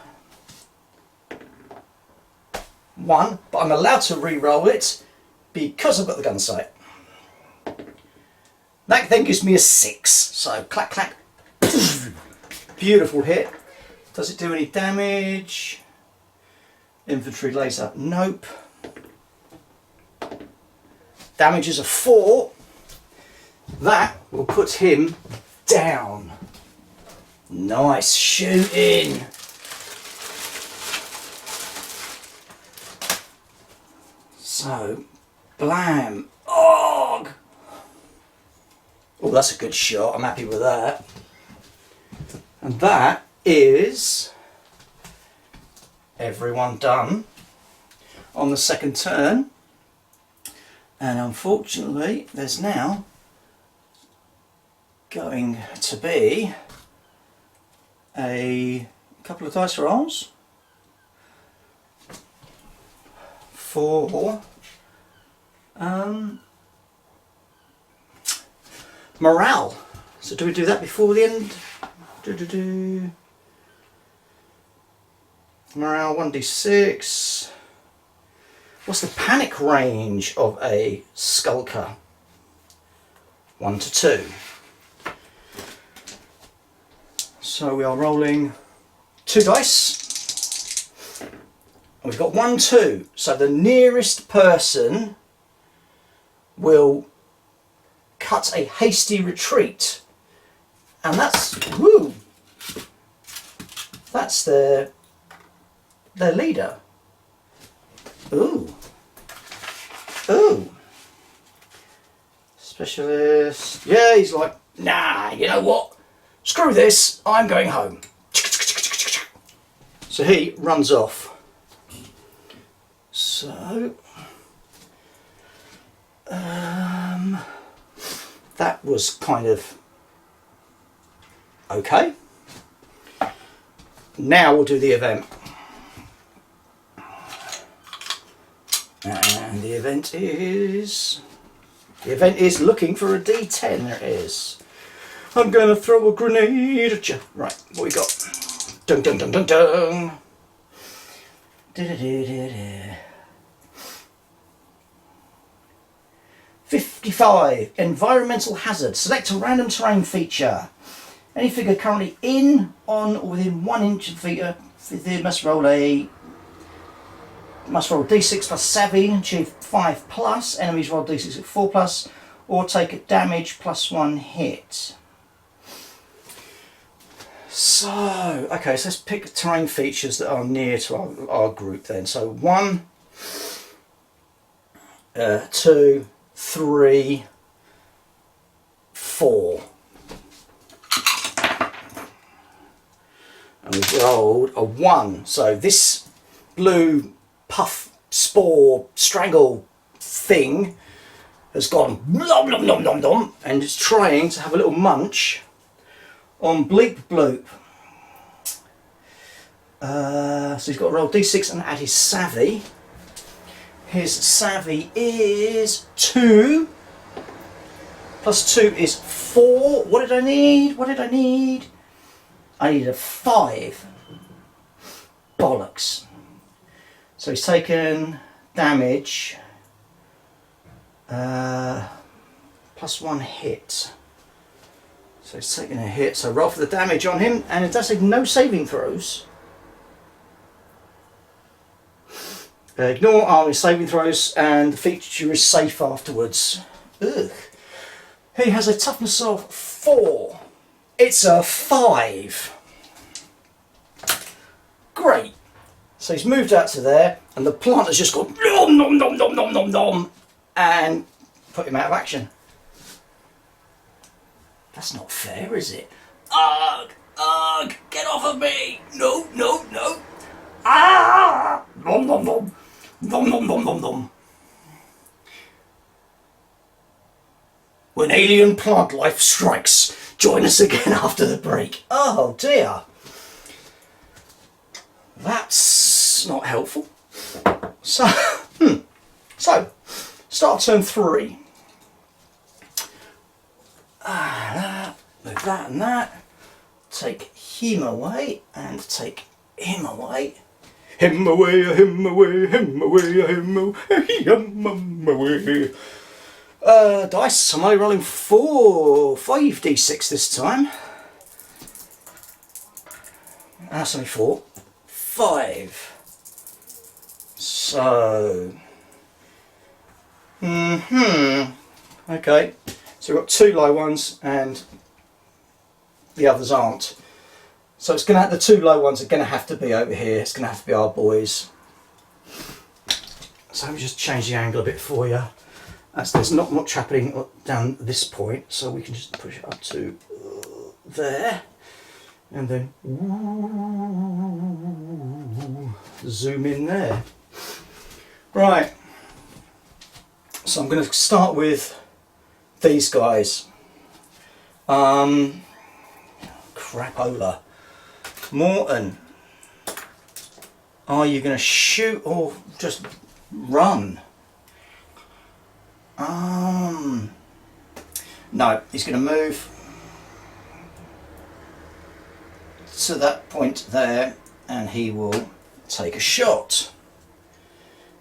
1, but I'm allowed to re-roll it because I've got the gun sight. That then gives me a 6. So clack clack. Beautiful hit. Does it do any damage? Infantry laser, nope. Damage is a 4. That will put him down. Nice shooting. So, blam. Og! Oh, that's a good shot. I'm happy with that. And that is everyone done on the second turn. And unfortunately, there's now going to be a couple of dice rolls for morale. So do we do that before the end? Morale 1d6. What's the panic range of a skulker? 1 to 2. So we are rolling 2 dice. And we've got 1, 2. So the nearest person will cut a hasty retreat. And that's, woo, that's their leader. Ooh. Ooh. Specialist. Yeah, he's like, nah, you know what? Screw this, I'm going home. So he runs off. So, that was kind of okay. Now we'll do the event. And the event is looking for a D10. There it is. I'm going to throw a grenade at you. Right, what we got? Dun dun dun dun dun. 55. Environmental hazard. Select a random terrain feature. Any figure currently in, on, or within 1 inch of the figure must roll d6 plus savvy, achieve 5+. Enemies roll d6 at 4+, or take a damage +1 hit. So, okay, so let's pick terrain features that are near to our group then. So 1, 2, 3, 4. And we've rolled a 1. So this blue puff spore strangle thing has gone nom nom nom nom nom, and it's trying to have a little munch on Bleep Bloop. So he's got to roll d6 and add his savvy. His savvy is 2. Plus 2 is 4. What did I need? What did I need? I need a 5. Bollocks. So he's taken damage, +1 hit. So he's taking a hit, so roll for the damage on him, and it does say no saving throws. Ignore army saving throws, and the feature is safe afterwards. Ugh. He has a toughness of 4. It's a 5. Great. So he's moved out to there, and the plant has just gone nom nom nom nom nom nom nom, and put him out of action. That's not fair, is it? Ugh! Ugh! Get off of me! No! No! No! Ah! Nom nom nom! Nom nom nom nom nom! When alien plant life strikes, join us again after the break. Oh dear! That's not helpful. So, so start turn 3. Move that and that. Take him away and take him away. Him away, him away, him away, him away. Dice, I'm only rolling 5d6 this time. That's only 4. 5. So, okay. So we've got 2 low ones and the others aren't. So it's gonna the 2 low ones are gonna have to be over here. It's gonna have to be our boys. So let me just change the angle a bit for you. As there's not much happening down this point, so we can just push it up to there, and then zoom in there. Right. So I'm going to start with these guys. Crapola. Morton, are you going to shoot or just run? No, he's going to move to that point there, and he will take a shot.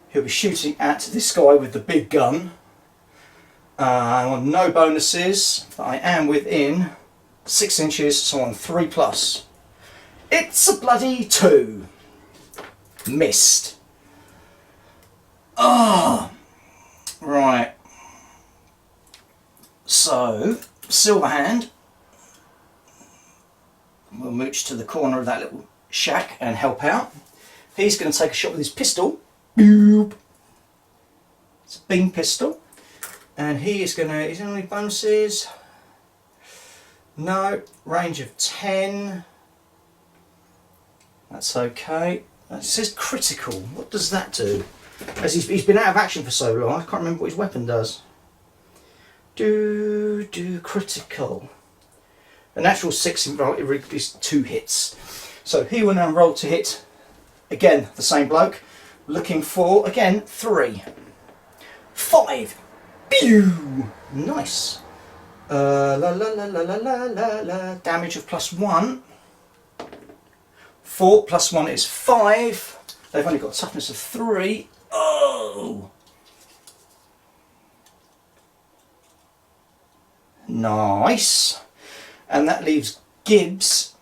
He'll be shooting at this guy with the big gun. I want no bonuses, but I am within 6 inches, so I'm 3+. It's a bloody 2. Missed. Ah, right. So, Silverhand will mooch to the corner of that little shack and help out. He's going to take a shot with his pistol. Boop. It's a beam pistol. And he is going to, is there any bonuses? No. Range of 10. That's okay. It says critical. What does that do? As he's been out of action for so long, I can't remember what his weapon does. Do critical. A natural 6 is 2 hits. So he will now roll to hit. Again, the same bloke. Looking for, again, 3. 5. Pew! Nice. La la la la la la la la. Damage of +1. 4 + 1 is 5. They've only got a toughness of 3. Oh! Nice. And that leaves Gibbs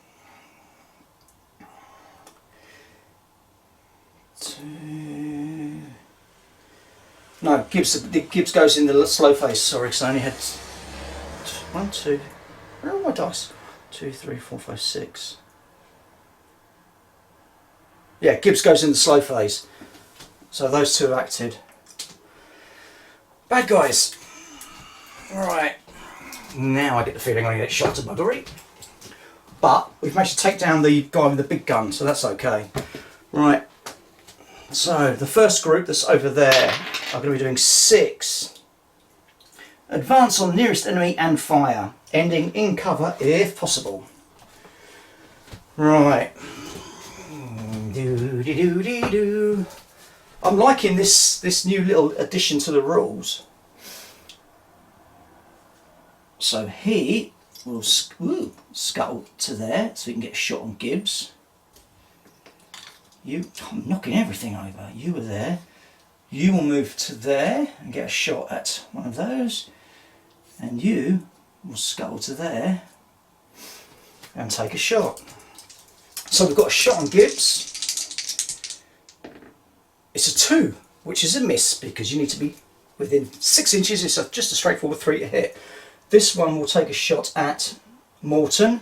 to... No, Gibbs goes in the slow phase, sorry, because I only had 1, 2, where are my dice? 2, 3, 4, 5, 6. Yeah, Gibbs goes in the slow phase. So those 2 are acted. Bad guys. Right. Now I get the feeling I'm going to get shot to buggery. But we've managed to take down the guy with the big gun, so that's okay. Right. So the first group that's over there are going to be doing 6. Advance on nearest enemy and fire, ending in cover if possible. Right. Do. I'm liking this new little addition to the rules. So he will scuttle to there so we can get a shot on Gibbs. I'm knocking everything over. You were there. You will move to there and get a shot at one of those. And you will scuttle to there and take a shot. So we've got a shot on Gibbs. It's a 2, which is a miss because you need to be within 6 inches. It's just a straightforward 3 to hit. This one will take a shot at Morton.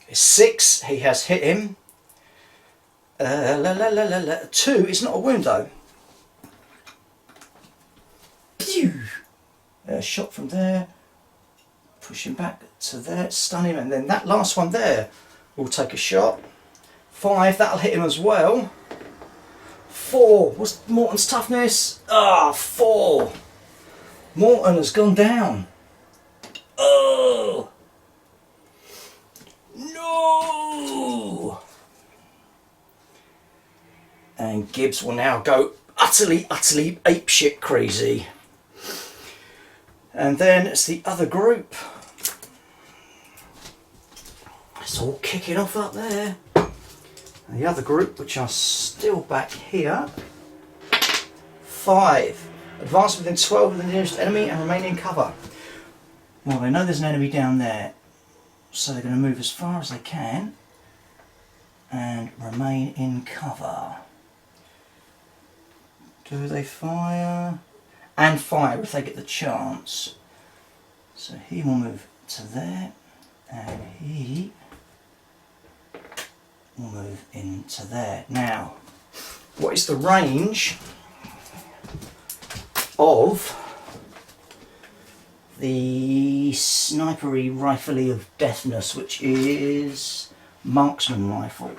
It's 6, he has hit him. 2 is not a wound though. Pew! Shot from there, push him back to there, stun him, and then that last one there will take a shot. 5, that'll hit him as well. 4, what's Morton's toughness? 4. Morton has gone down. Oh! No! And Gibbs will now go utterly apeshit crazy. And then it's the other group. It's all kicking off up there. And the other group, which are still back here. 5. Advance within 12 of the nearest enemy and remain in cover. Well, they know there's an enemy down there, so they're going to move as far as they can and remain in cover. Do they fire? And fire if they get the chance. So he will move to there, and he will move into there. Now, what is the range of the snipery rifle of deafness, which is marksman rifle?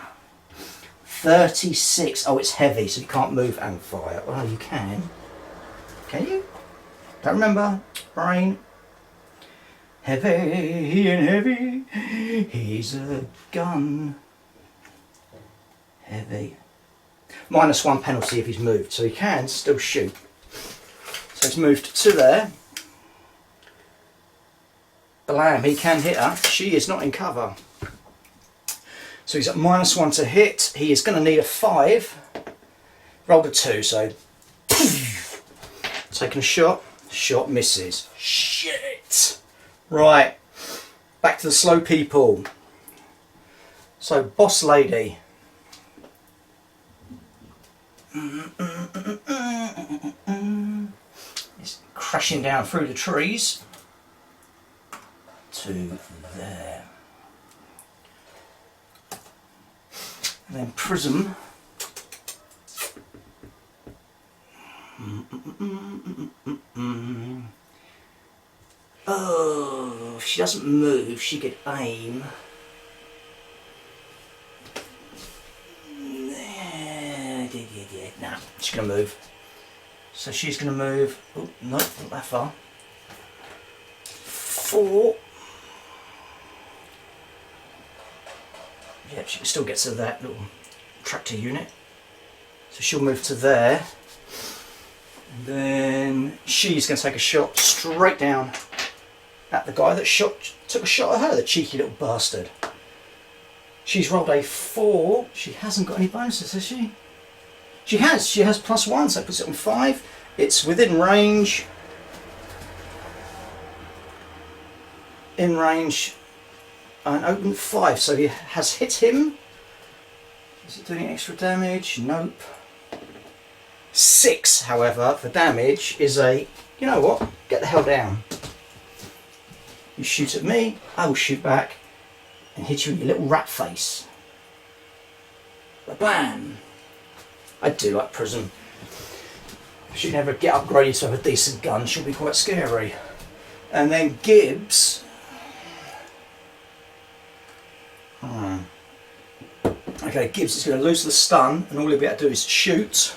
36. Oh, it's heavy, so you can't move and fire. Well, you can. Can you? Don't remember. Brain. Heavy and heavy. He's a gun. Heavy. -1 penalty if he's moved, so he can still shoot. So he's moved to there. Blam, he can hit her. She is not in cover. So he's at -1 to hit. He is going to need a 5. Rolled a 2, so taking a shot. Shot misses. Shit. Right. Back to the slow people. So boss lady. It's crashing down through the trees to there. And then Prism oh, if she doesn't move, she could aim. No, she's going to move. So she's going to move. Oh, no, not that far. 4. Yep, she can still get to that little tractor unit. So she'll move to there. And then she's going to take a shot straight down at the guy that took a shot at her, the cheeky little bastard. She's rolled a 4. She hasn't got any bonuses, has she? She has +1, so it puts it on 5. It's within range. In range. An open 5, so he has hit him. Is it doing extra damage? Nope. 6, however, for damage is a, you know what, get the hell down. You shoot at me, I will shoot back and hit you in your little rat face. Bam! I do like Prism. If she can ever get upgraded to have a decent gun, she'll be quite scary. And then Gibbs. Okay, Gibbs is going to lose the stun, and all he'll be able to do is shoot.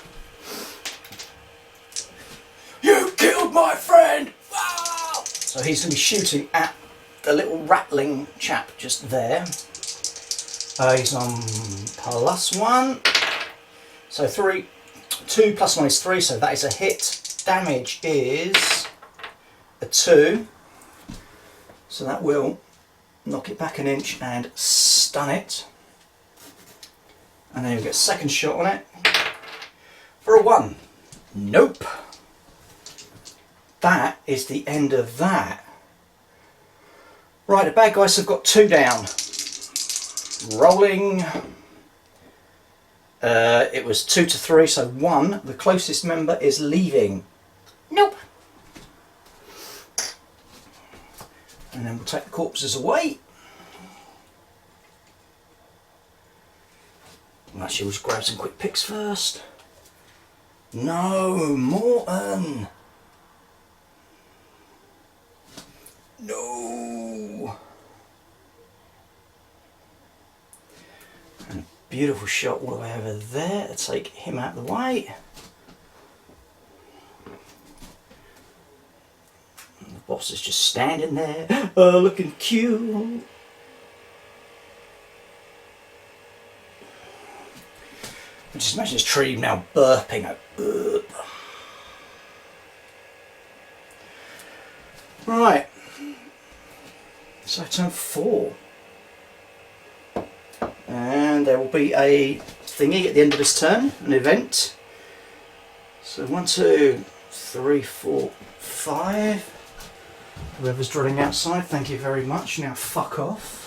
You killed my friend! Ah! So he's going to be shooting at the little rattling chap just there. He's on +1. So 2 + 1 is 3, so that is a hit. Damage is a 2. So that will knock it back an inch and stun it. And then you'll get a second shot on it for a 1. Nope. That is the end of that. Right, the bad guys have got 2 down. Rolling. It was 2 to 3, so 1. The closest member is leaving. Nope. And then we'll take the corpses away. Actually, we'll just grab some quick picks first. No, Morton. No. And a beautiful shot all the way over there to take him out of the way. And the boss is just standing there, looking cute. Just imagine this tree now burping. Burp. Right. So turn 4. And there will be a thingy at the end of this turn, an event. So 1, 2, 3, 4, 5. Whoever's drilling outside, thank you very much. Now fuck off.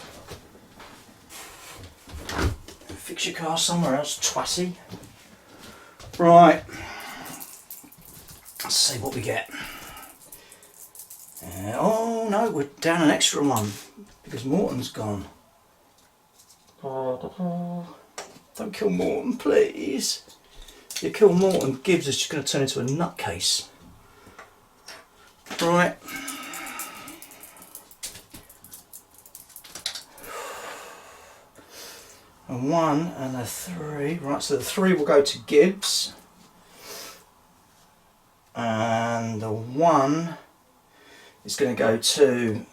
Fix your car somewhere else, twatty. Right. Let's see what we get. Oh no, we're down an extra 1 because Morton's gone. Don't kill Morton, please. If you kill Morton, Gibbs is just going to turn into a nutcase. Right. A 1 and a 3. Right, so the 3 will go to Gibbs. And the 1 is going to go to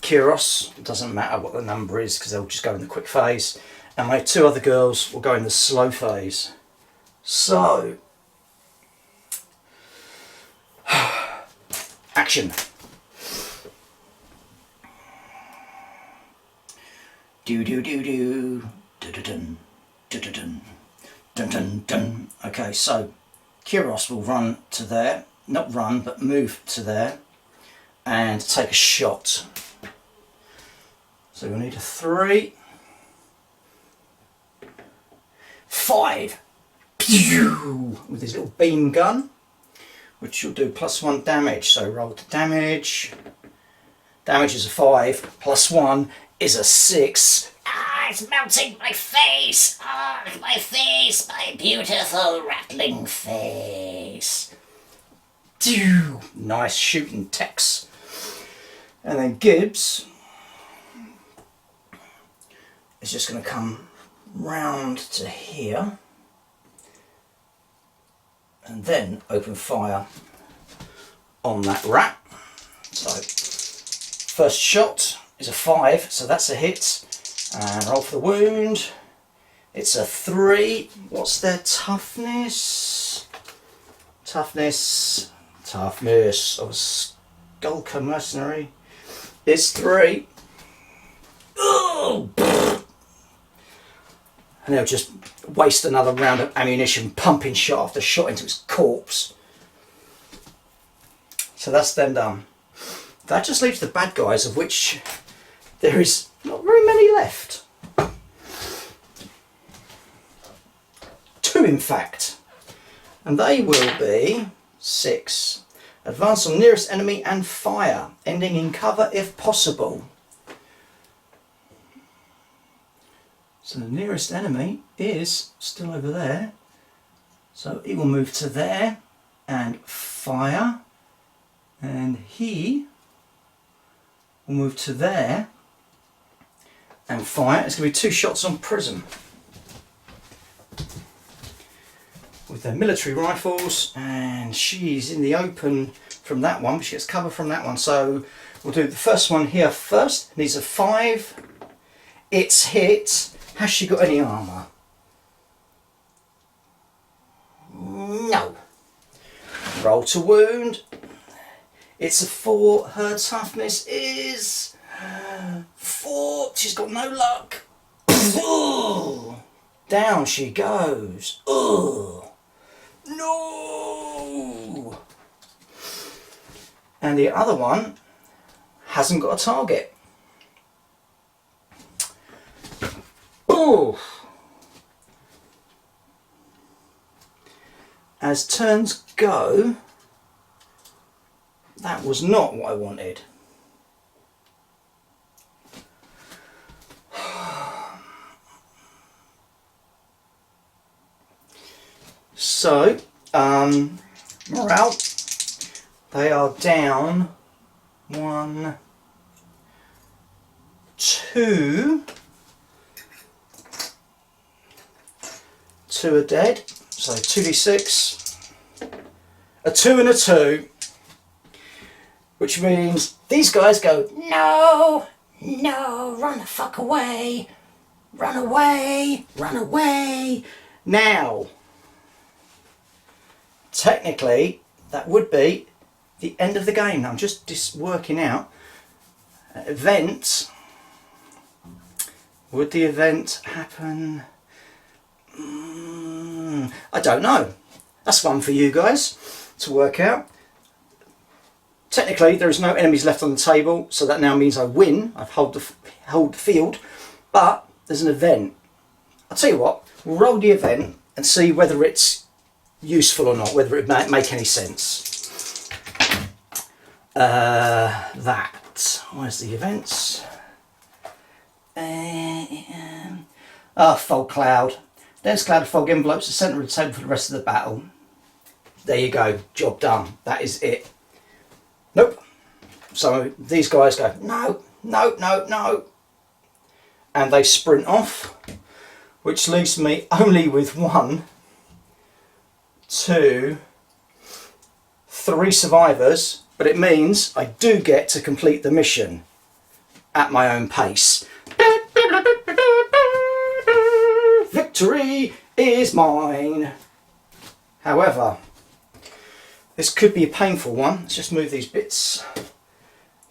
Kyros. It doesn't matter what the number is because they'll just go in the quick phase. And my 2 other girls will go in the slow phase. So, action. Do do do do dun dun dun dun dun dun dun. Okay, so Kyros will run to there, not run, but move to there, and take a shot. So we'll need a 3, 5, pew, with his little beam gun, which will do +1 damage. So roll the damage. Damage is a 5, +1 is a 6. Ah, it's melting my face! Ah, my face, my beautiful rattling face. Nice shooting Tex. And then Gibbs is just going to come round to here and then open fire on that rat. So first shot is a 5, so that's a hit. And roll for the wound. It's a 3. What's their toughness? Toughness of a skulker mercenary is 3. Oh! And they'll just waste another round of ammunition pumping shot after shot into its corpse. So that's them done. That just leaves the bad guys, of which there is not very many left. 2 in fact. And they will be 6. Advance on nearest enemy and fire, ending in cover if possible. So the nearest enemy is still over there. So he will move to there and fire. And he will move to there and fire. It's going to be 2 shots on Prism with their military rifles, and she's in the open from that one, but she gets cover from that one. So we'll do the first one here first. Needs a 5. It's hit. Has she got any armour? No. Roll to wound. It's a 4. Her toughness is 4. She's got no luck. Down she goes. No! And the other one hasn't got a target. As turns go, that was not what I wanted. So, morale, they are down 1, 2. 2 are dead, so 2d6, a 2 and a 2, which means these guys go, no, no, run the fuck away, run away, run away. Now, technically, that would be the end of the game. I'm just working out. Event, would the event happen? I don't know. That's one for you guys to work out. Technically, there is no enemies left on the table, so that now means I win. I've held the field, but there's an event. I'll tell you what, we'll roll the event and see whether it's useful or not, whether it might make any sense. Where's the events? Fog cloud. Dense cloud of fog envelopes the centre of the table for the rest of the battle. There you go, job done. That is it. Nope. So these guys go, no, no, no, no. And they sprint off, which leaves me only with 1, 2, 3 survivors, but it means I do get to complete the mission at my own pace. Victory is mine. However, this could be a painful one. Let's just move these bits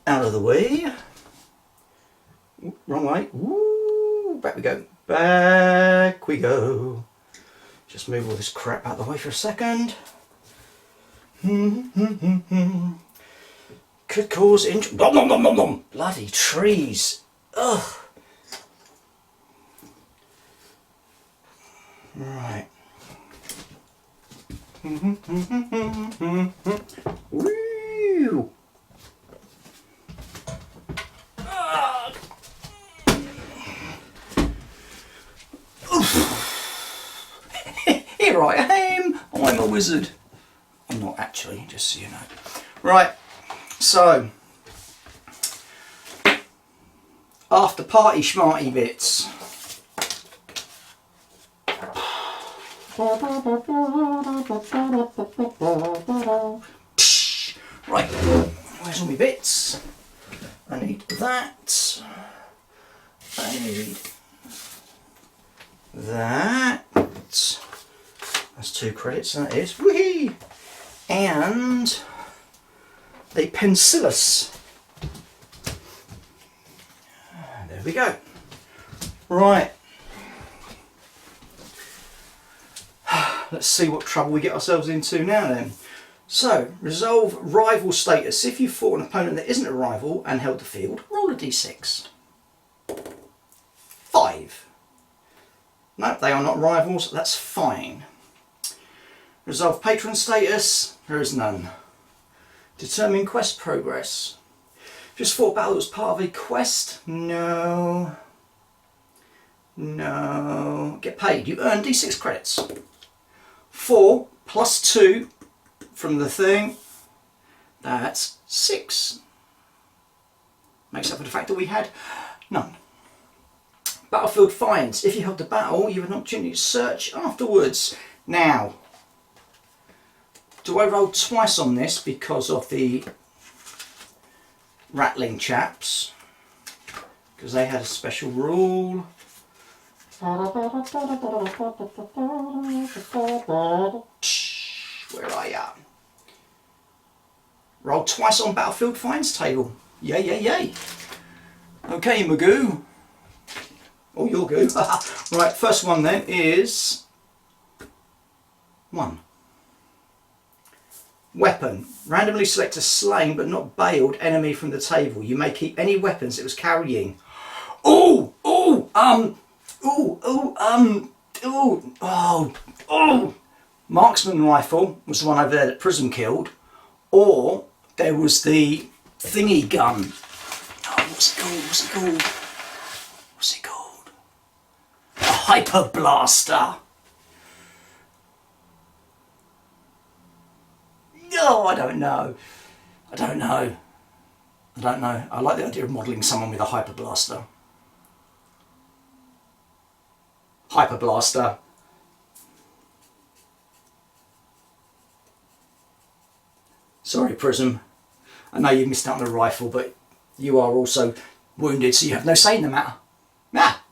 out of the way. Ooh, wrong way. Ooh, back we go. Back we go. Just move all this crap out of the way for a second. Could cause injury. Bloody trees. Ugh. Right. Woo. Here I am. I'm a wizard. I'm not actually, just so you know. Right. So, after party schmarty bits. Right, where's all my bits? I need that. I need that. That's 2 credits, that is. Whee! And the pencilus. There we go. Right. Let's see what trouble we get ourselves into now then. So, resolve rival status. If you fought an opponent that isn't a rival and held the field, roll a d6. 5. No, they are not rivals, that's fine. Resolve patron status, there is none. Determine quest progress. Just fought a battle that was part of a quest? No. No. Get paid. You earn d6 credits. 4 plus 2 from the thing, that's 6. Makes up for the fact that we had none. Battlefield finds. If you held the battle, you have an opportunity to search afterwards. Now, do I roll twice on this because of the rattling chaps? Because they had a special rule. Where are ya? Roll twice on battlefield finds table. Yay, yay, yay. Okay, Magoo. Oh, your goo. Right, first one then is 1. Weapon. Randomly select a slain but not bailed enemy from the table. You may keep any weapons it was carrying. Oh, marksman rifle was the one over there that Prism killed, or there was the thingy gun. Oh, what's it called? What's it called? What's it called? A hyper blaster. No, I don't know. I don't know. I like the idea of modelling someone with a hyper blaster. Hyper blaster. Sorry, Prism. I know you missed out on the rifle, but you are also wounded, so you have no say in the matter. Ah.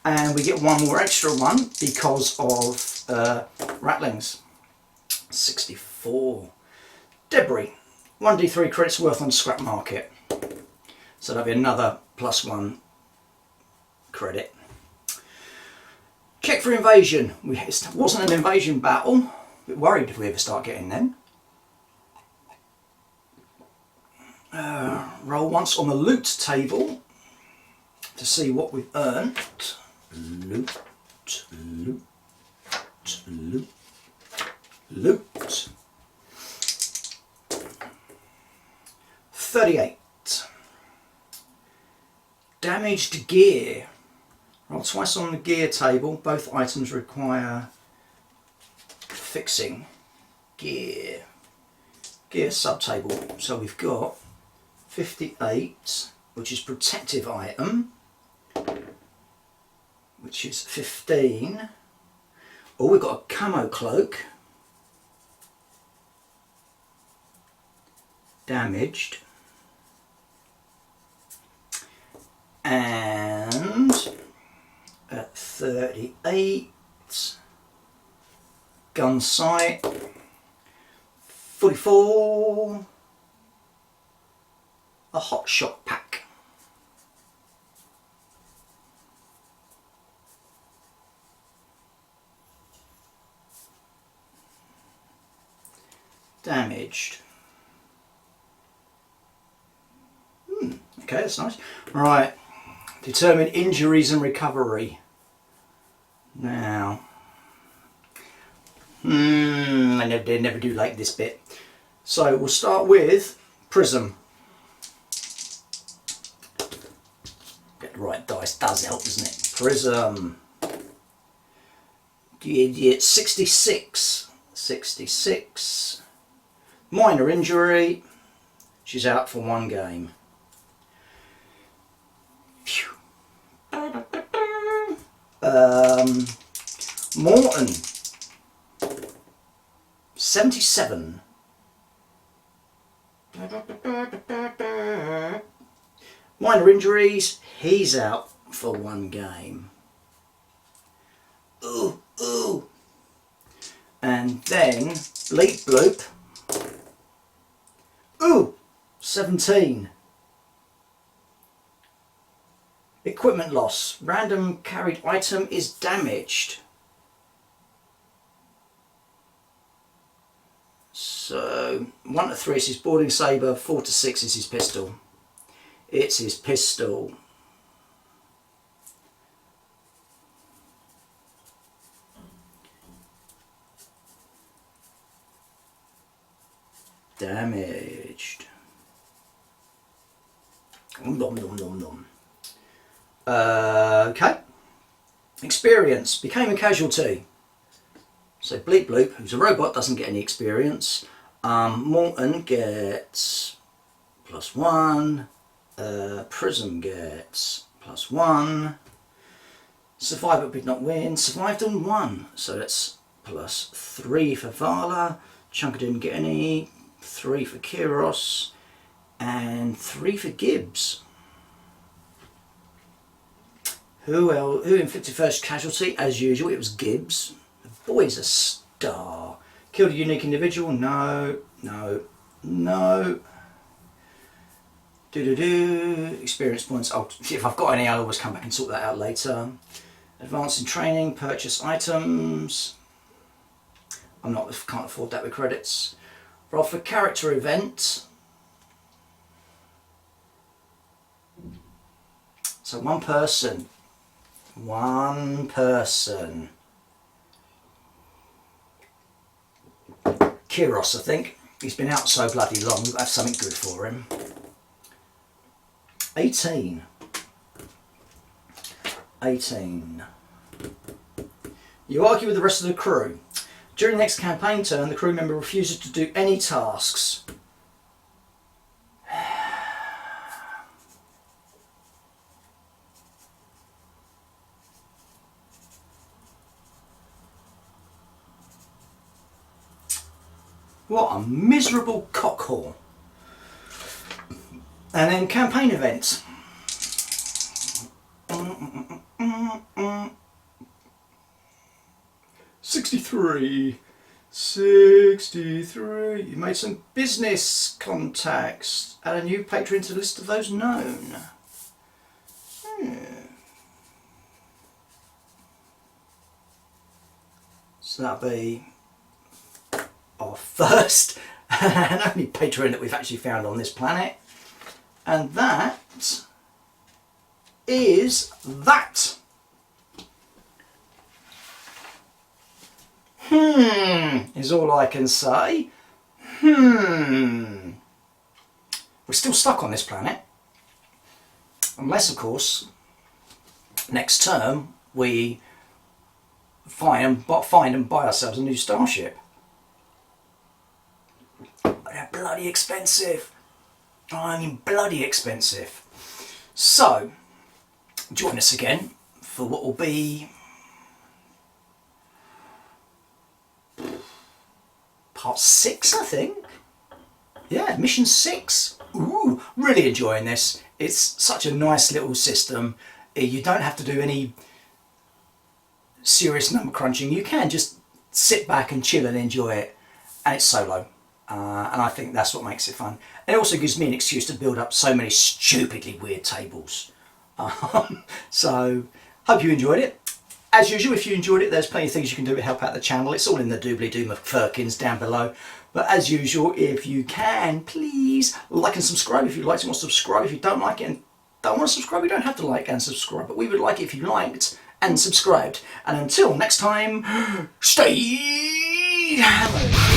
And we get one more extra one because of rattlings. 64. Debris. 1d3 credits worth on scrap market. So that'll be another +1 credit. Check for invasion. It wasn't an invasion battle. A bit worried if we ever start getting them. Roll once on the loot table to see what we've earned. Loot, loot, loot, loot. 38. Damaged gear. Roll twice on the gear table. Both items require fixing. Gear. Gear subtable. So we've got 58, which is protective item, which is 15. Oh, we've got a camo cloak. Damaged. And at 38, gun sight. 44, a hot shot pack. Damaged. Okay, that's nice. Right, determine injuries and recovery. Now, they never do like this bit. So we'll start with Prism. Get the right dice does help, doesn't it? Prism. It's 66. 66. Minor injury. She's out for 1 game. Phew. Morton. 77. Minor injuries, he's out for 1 game. Ooh, ooh. And then Bleep Bloop. Ooh, 17. Equipment loss. Random carried item is damaged. So 1 to 3 is his boarding saber, 4 to 6 is his pistol. It's his pistol. Damaged. Okay. Experience. Became a casualty. So Bleep Bloop, who's a robot, doesn't get any experience. Morton gets +1. Prism gets +1. Survivor did not win. Survived and won. So that's +3 for Vala. Chunka didn't get any. 3 for Kiros. And 3 for Gibbs. Who inflicted first casualty? As usual, it was Gibbs. The boy's a star. Killed a unique individual? No, no. No. Experience points. If I've got any, I'll always come back and sort that out later. Advance in training, purchase items. Can't afford that with credits. Roll for character event. So one person. Kiros, I think. He's been out so bloody long, we'll have something good for him. 18. You argue with the rest of the crew. During the next campaign turn, the crew member refuses to do any tasks. What a miserable cockhorn. And then campaign events. 63. You made some business contacts. Add a new patron to the list of those known. So that'll be our first and only patron that we've actually found on this planet. And that is that. Is all I can say. We're still stuck on this planet. Unless, of course, next term we find and buy ourselves a new starship. But they're bloody expensive. I mean, bloody expensive. So, join us again for what will be part 6, I think. Yeah, mission 6. Ooh, really enjoying this. It's such a nice little system. You don't have to do any serious number crunching. You can just sit back and chill and enjoy it. And it's solo. And I think that's what makes it fun. And it also gives me an excuse to build up so many stupidly weird tables. So, hope you enjoyed it. As usual, if you enjoyed it, there's plenty of things you can do to help out the channel. It's all in the doobly-doo McFirkins down below. But as usual, if you can, please like and subscribe if you'd like to want to subscribe. If you don't like it and don't want to subscribe, you don't have to like and subscribe. But we would like it if you liked and subscribed. And until next time, stay hammered.